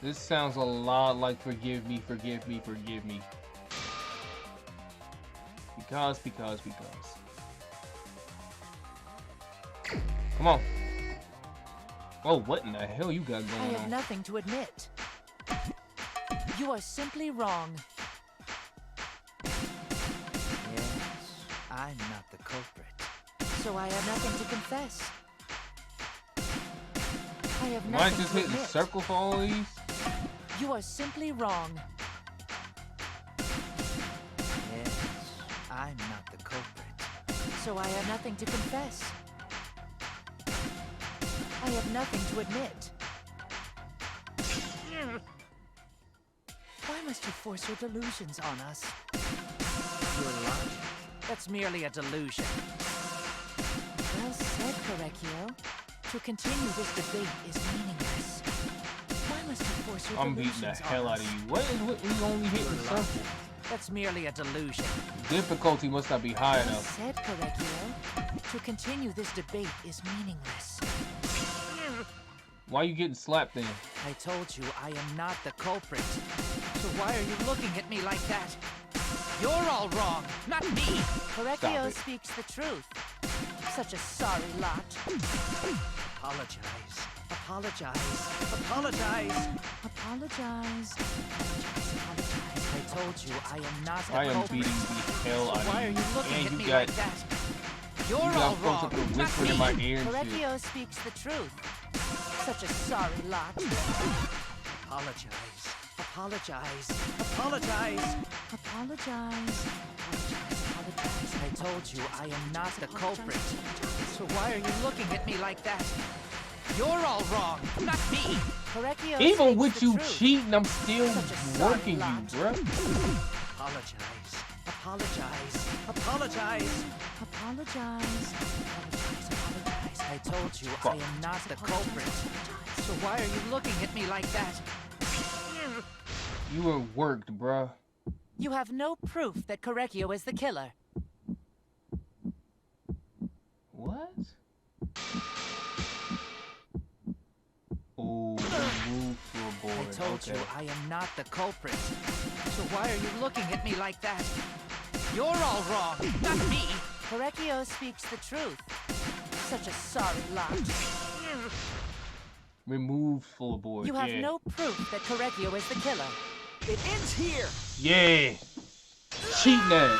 This sounds a lot like forgive me, forgive me, forgive me. Because. Come on. Oh, what in the hell you got I going have on? nothing to admit. You are simply wrong. Yes, I'm not the culprit. So I have nothing to confess. I have Am I nothing just to hitting admit. circle for all of these? You are simply wrong. Yes, I'm not the culprit. So I have nothing to confess. I have nothing to admit. Why must you force your delusions on us? Your logic. That's merely a delusion. Well said, Correcchio. To continue this debate is meaningless. Why must you force your I'm delusions beating the on hell out us? of you. What is what we only hitting Your circle? logic. That's merely a delusion. Difficulty must not be high Well enough. said, Correcchio. To continue this debate is meaningless. Why you getting slapped then? I told you I am not the culprit. So why are you looking at me like that? You're all wrong, not me. Correcchio it. speaks the truth. Such a sorry lot. Apologize. Apologize. Apologize. Apologize. Apologize. I told you I am not the I am culprit. beating the hell out So why are of you you. looking And at you me got like that? You're got all folks wrong, up there not whispering me. in my ear and shit. Correcchio speaks the truth. Such a sorry lot. Apologize. Apologize. Apologize. Apologize. Apologize. I told you I am not the culprit. So why are you looking at me like that? You're all wrong, not me. Correcchio Even speaks with the you truth. cheating, I'm still Such a sorry working you, lot. bruh. Apologize. Apologize. Apologize. Apologize. Apologize. Apologize. I told you I am not the culprit. So why are you looking at me like that? You were worked, bruh. You have no proof that Correcchio is the killer. What? Oh, move for a I board. told Okay. you I am not the culprit. So why are you looking at me like that? You're all wrong, not me. Correcchio speaks the truth. Such a sorry lot. Remove full board. You have yeah. no proof that Correcchio is the killer. It ends here! Yeah. Cheating ass.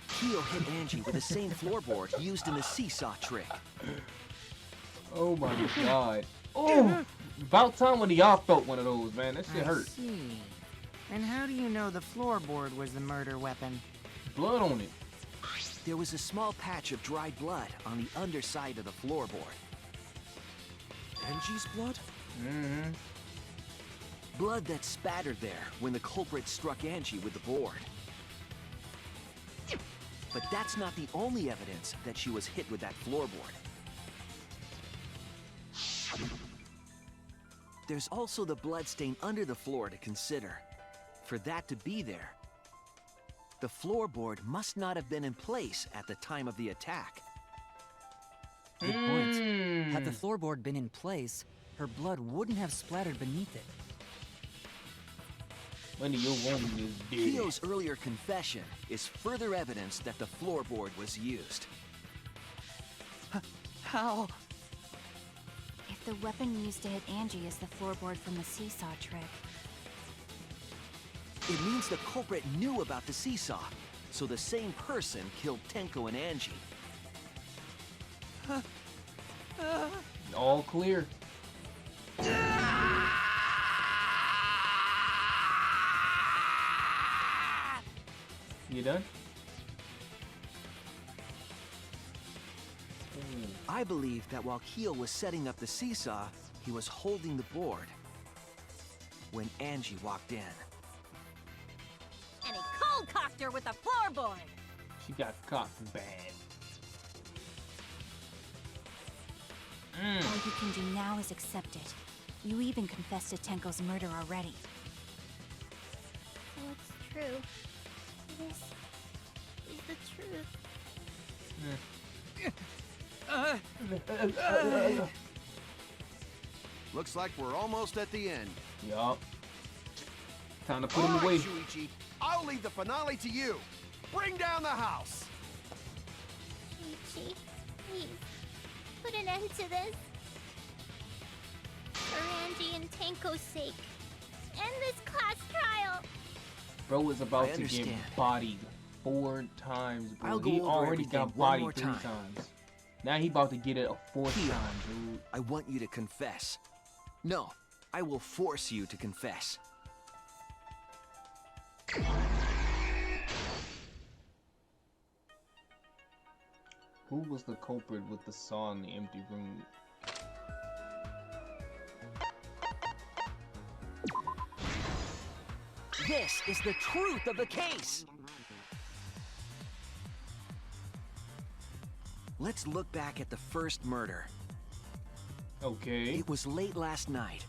Kyo hit Angie with the same floorboard used in the seesaw trick. Oh my god. Oh, about time one of y'all felt one of those, man. That shit I hurt. see. And how do you know the floorboard was the murder weapon? Blood on it. There was a small patch of dried blood on the underside of the floorboard. Angie's blood? Mm-hmm. Blood that spattered there when the culprit struck Angie with the board. But that's not the only evidence that she was hit with that floorboard. There's also the bloodstain under the floor to consider. For that to be there, the floorboard must not have been in place at the time of the attack. Good point. Had the floorboard been in place, her blood wouldn't have splattered beneath it. One of your woman is dead. Kyo's earlier confession is further evidence that the floorboard was used. How? If the weapon used to hit Angie is the floorboard from the seesaw trick, It means the culprit knew about the seesaw, so the same person killed Tenko and Angie. All clear. You done? I believe that while Kyo was setting up the seesaw, he was holding the board when Angie walked in. And he cold-cocked her with a floorboard. She got caught bad. all you can do now is accept it. You even confessed to Tenko's murder already. What's true? This is the truth. Looks like we're almost at the end. Yup. Time to put All him right, away. Shuichi, I'll leave the finale to you. Bring down the house. Ichi, please, put an end to this. For Angie and Tenko's sake. End this class trial. Bro is about I to get understand. bodied 4 times, bro. I'll go He over already everything got one bodied more 3 time. times. Now he about to get it a 4th Here. time, dude. I want you to confess. No, I will force you to confess. Who was the culprit with the saw in the empty room? This is the truth of the case! Let's look back at the first murder. Okay. It was late last night.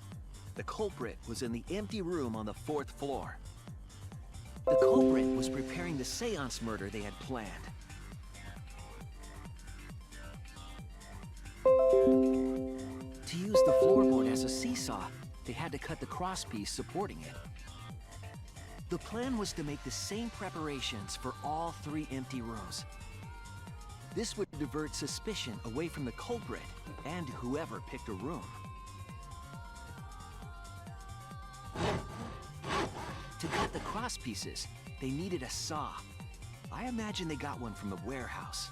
The culprit was in the empty room on the 4th floor. The culprit was preparing the seance murder they had planned. To use the floorboard as a seesaw, they had to cut the crosspiece supporting it. The plan was to make the same preparations for all 3 empty rooms. This would divert suspicion away from the culprit and whoever picked a room. To cut the crosspieces, they needed a saw. I imagine they got one from the warehouse.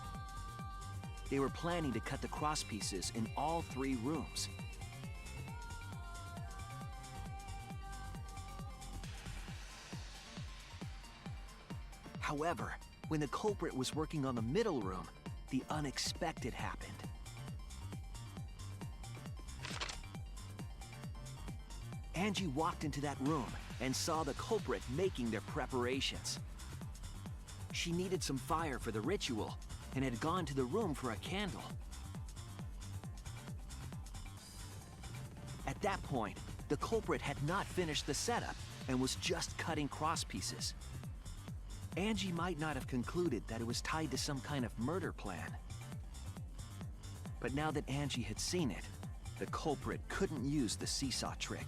They were planning to cut the crosspieces in all 3 rooms. However, when the culprit was working on the middle room, the unexpected happened. Angie walked into that room and saw the culprit making their preparations. She needed some fire for the ritual and had gone to the room for a candle. At that point, the culprit had not finished the setup and was just cutting crosspieces. Angie might not have concluded that it was tied to some kind of murder plan. But now that Angie had seen it, the culprit couldn't use the seesaw trick.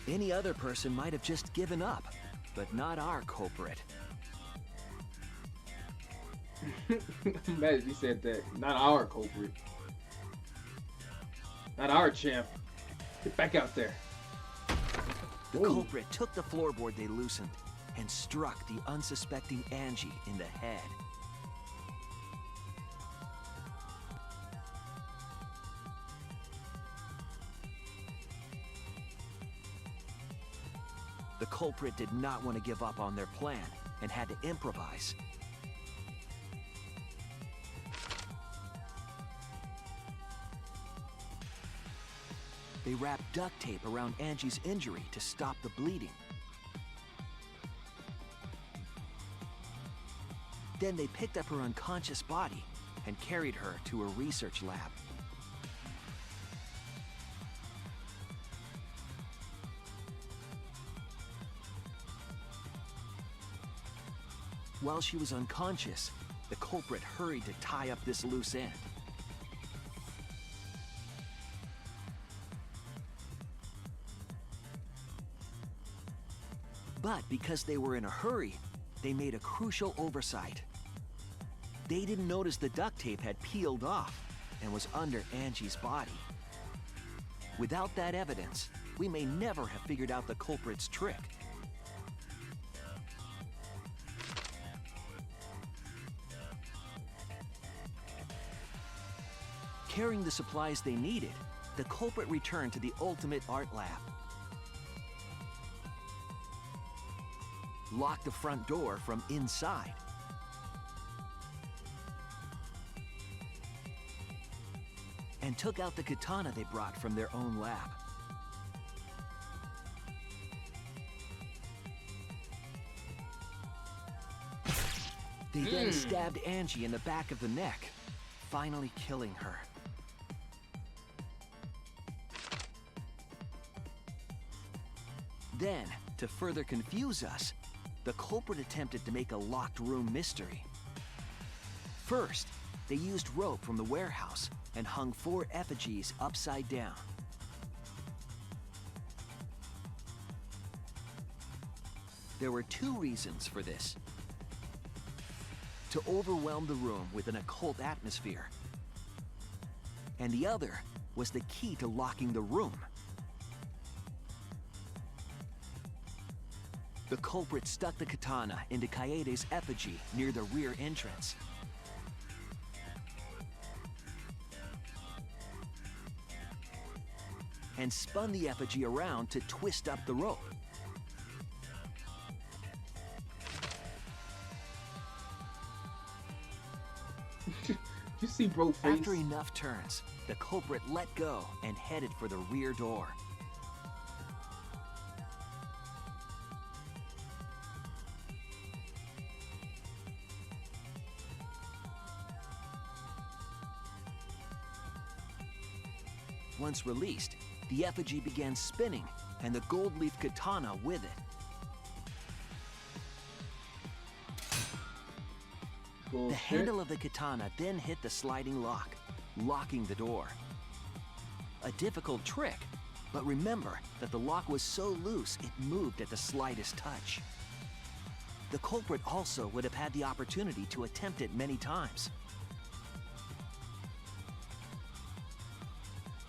Any other person might have just given up, but not our culprit. Imagine he said that. Not our culprit. Not our champ. Get back out there. The Ooh. culprit took the floorboard they loosened and struck the unsuspecting Angie in the head. The culprit did not want to give up on their plan and had to improvise. They wrapped duct tape around Angie's injury to stop the bleeding. Then they picked up her unconscious body and carried her to a research lab. While she was unconscious, the culprit hurried to tie up this loose end. But because they were in a hurry, they made a crucial oversight. They didn't notice the duct tape had peeled off, and was under Angie's body. Without that evidence, we may never have figured out the culprit's trick. Carrying the supplies they needed, the culprit returned to the ultimate art lab. Locked the front door from inside. And took out the katana they brought from their own lab. They then stabbed Angie in the back of the neck, finally killing her. Then, to further confuse us, the culprit attempted to make a locked room mystery. First, they used rope from the warehouse and hung 4 effigies upside down. There were 2 reasons for this. To overwhelm the room with an occult atmosphere. And the other was the key to locking the room. The culprit stuck the katana into Kaede's effigy near the rear entrance. And spun the effigy around to twist up the rope. You see bro face? After enough turns, the culprit let go and headed for the rear door. Once released, the effigy began spinning, and the gold leaf katana with it. The handle of the katana then hit the sliding lock, locking the door. A difficult trick, but remember that the lock was so loose it moved at the slightest touch. The culprit also would have had the opportunity to attempt it many times.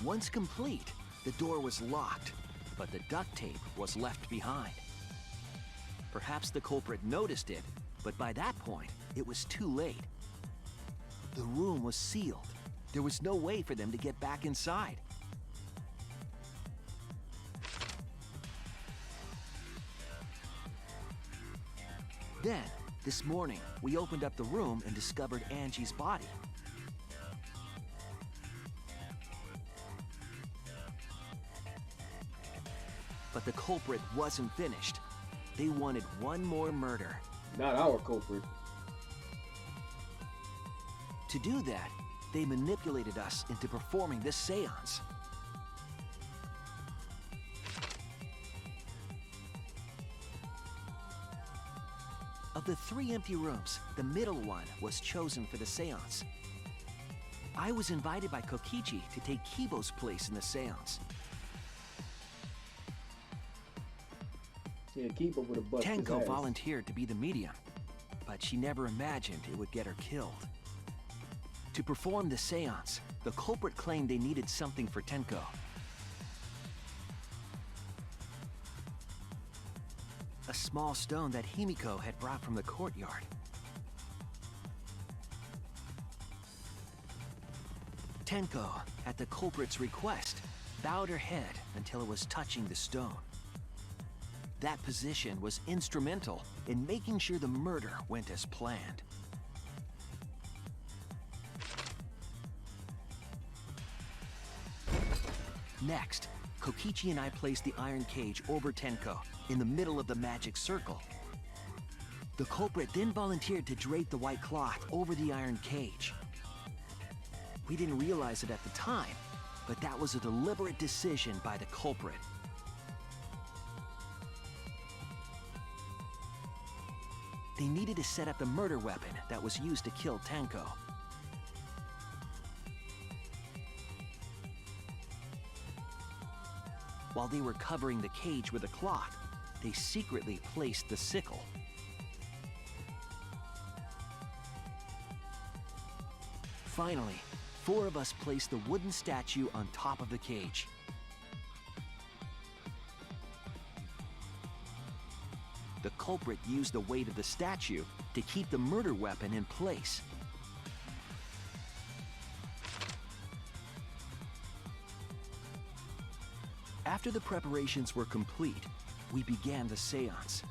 Once complete, the door was locked, but the duct tape was left behind. Perhaps the culprit noticed it, but by that point, it was too late. The room was sealed. There was no way for them to get back inside. Then, this morning, we opened up the room and discovered Angie's body. But the culprit wasn't finished. They wanted one more murder. Not our culprit. To do that, they manipulated us into performing this seance. Of the 3 empty rooms, the middle one was chosen for the seance. I was invited by Kokichi to take Kibo's place in the seance. Yeah, Kibo would have busted his Tenko ass. volunteered to be the medium, but she never imagined it would get her killed. To perform the seance, the culprit claimed they needed something for Tenko. A small stone that Himiko had brought from the courtyard. Tenko, at the culprit's request, bowed her head until it was touching the stone. That position was instrumental in making sure the murder went as planned. Next, Kokichi and I placed the iron cage over Tenko in the middle of the magic circle. The culprit then volunteered to drape the white cloth over the iron cage. We didn't realize it at the time, but that was a deliberate decision by the culprit. They needed to set up the murder weapon that was used to kill Tenko. While they were covering the cage with a cloth, they secretly placed the sickle. Finally, 4 of us placed the wooden statue on top of the cage. The culprit used the weight of the statue to keep the murder weapon in place. After the preparations were complete, we began the seance.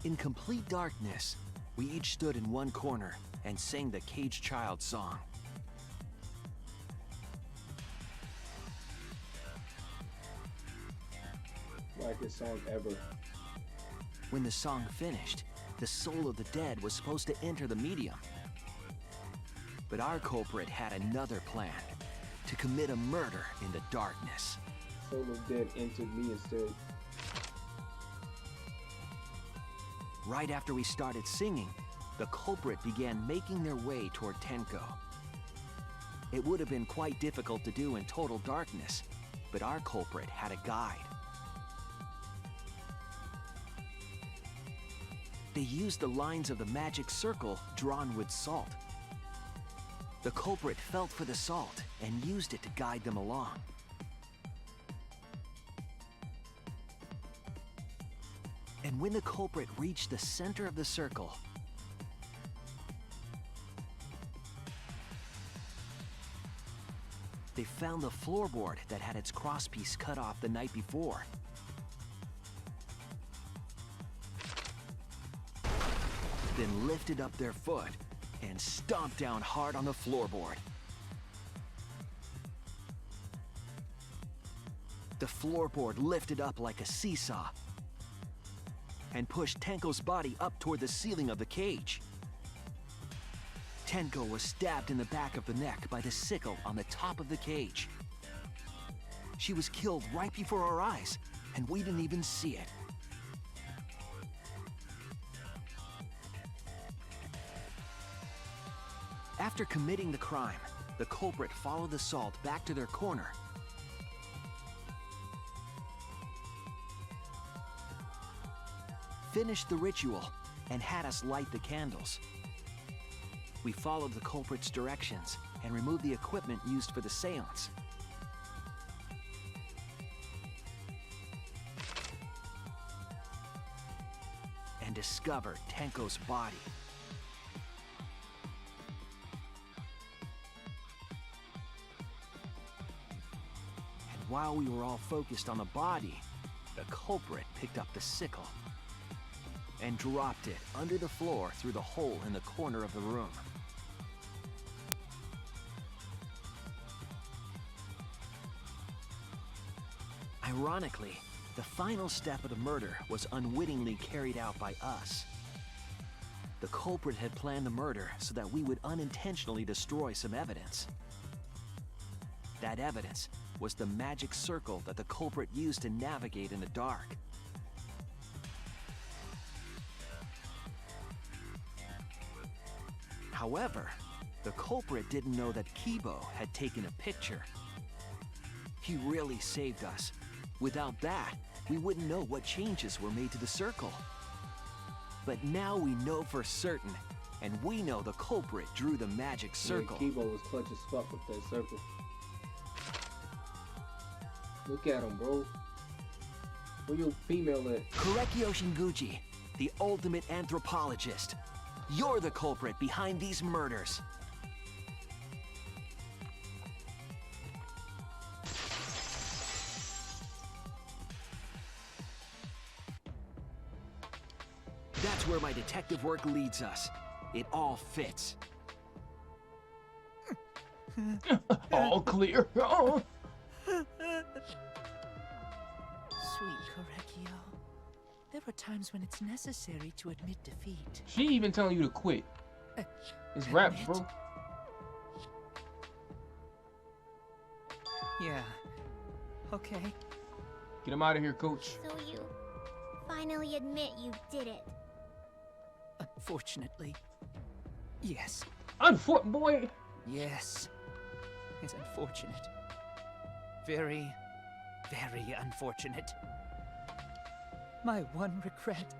In complete darkness, we each stood in one corner and sang the Caged Child song. Blackest song ever. When the song finished, the soul of the dead was supposed to enter the medium. But our culprit had another plan, to commit a murder in the darkness. Soul of dead entered me instead. Right after we started singing, the culprit began making their way toward Tenko. It would have been quite difficult to do in total darkness, but our culprit had a guide. They used the lines of the magic circle drawn with salt. The culprit felt for the salt and used it to guide them along. And when the culprit reached the center of the circle, they found the floorboard that had its crosspiece cut off the night before. Then lifted up their foot and stomped down hard on the floorboard. The floorboard lifted up like a seesaw and pushed Tenko's body up toward the ceiling of the cage. Tenko was stabbed in the back of the neck by the sickle on the top of the cage. She was killed right before our eyes, and we didn't even see it. After committing the crime, the culprit followed the salt back to their corner. Finished the ritual and had us light the candles. We followed the culprit's directions and removed the equipment used for the seance. And discovered Tenko's body. And while we were all focused on the body, the culprit picked up the sickle and dropped it under the floor through the hole in the corner of the room. Ironically, the final step of the murder was unwittingly carried out by us. The culprit had planned the murder so that we would unintentionally destroy some evidence. That evidence was the magic circle that the culprit used to navigate in the dark. However, the culprit didn't know that Kibo had taken a picture. He really saved us. Without that, we wouldn't know what changes were made to the circle. But now we know for certain, and we know the culprit drew the magic circle. Yeah, Kibo was clutch as fuck with that circle. Look at him, bro. Where your female at? Korekio Shinguchi, the ultimate anthropologist. You're the culprit behind these murders. That's where my detective work leads us. It all fits. All clear. Oh. Sweet Korekio. There are times when it's necessary to admit defeat. She even telling you to quit. It's raps, bro. Yeah. Okay. Get him out of here, coach. So you finally admit you did it. Unfortunately. Yes. Boy. Yes. It's unfortunate. Very, very unfortunate. My one regret,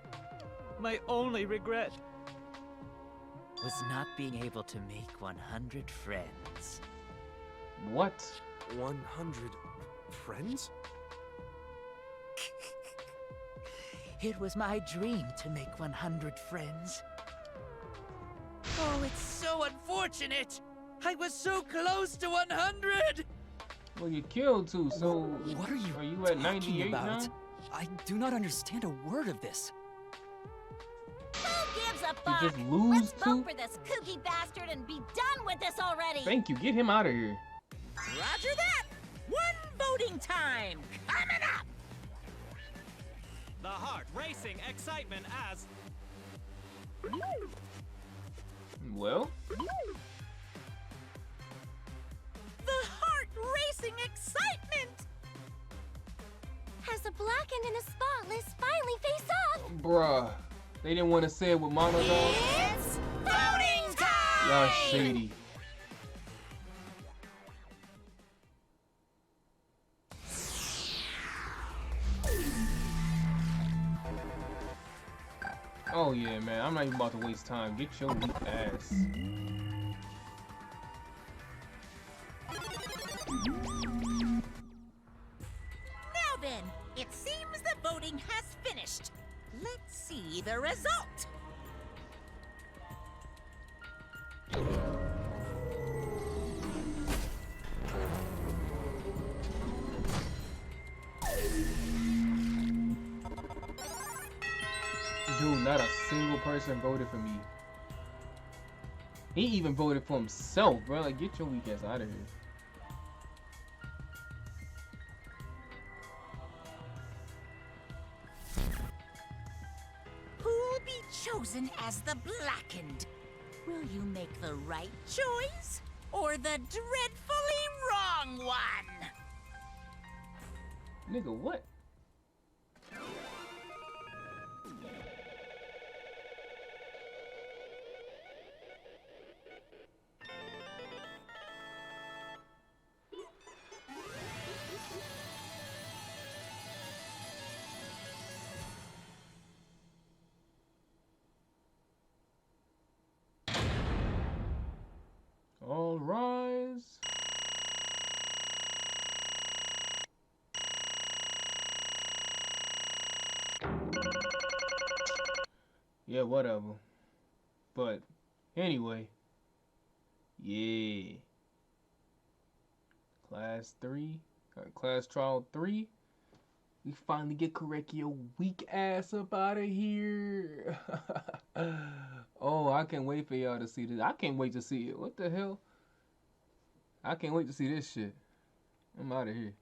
my only regret, was not being able to make 100 friends. What? 100 friends? It was my dream to make 100 friends. Oh, it's so unfortunate! I was so close to 100! Well, you killed two, so What are you at talking 98 about? now? I do not understand a word of this. Who gives a You fuck? just lose Let's two? vote for this kooky bastard and be done with this already. Thank you. Get him out of here. Roger that! One voting time coming up! The heart racing excitement as Well, The heart-racing excitement! As the blackened and the spotless finally face off! bruh. They didn't want to say it with monologue. It's voting time! Y'all shady. Oh yeah, man. I'm not even about to waste time. Get your weak ass. Now then, it seems the voting has finished. Let's see the result. Dude, not a single person voted for me. He even voted for himself, bro. Like, get your weak ass out of here. Who'll be chosen as the blackened? Will you make the right choice or the dreadfully wrong one? Nigga, what? All rise. Yeah, whatever. But anyway, yeah. Class 3, class trial 3. We finally get correct your weak ass up out of here. Oh, I can't wait for y'all to see this. I can't wait to see it. What the hell? I can't wait to see this shit. I'm out of here.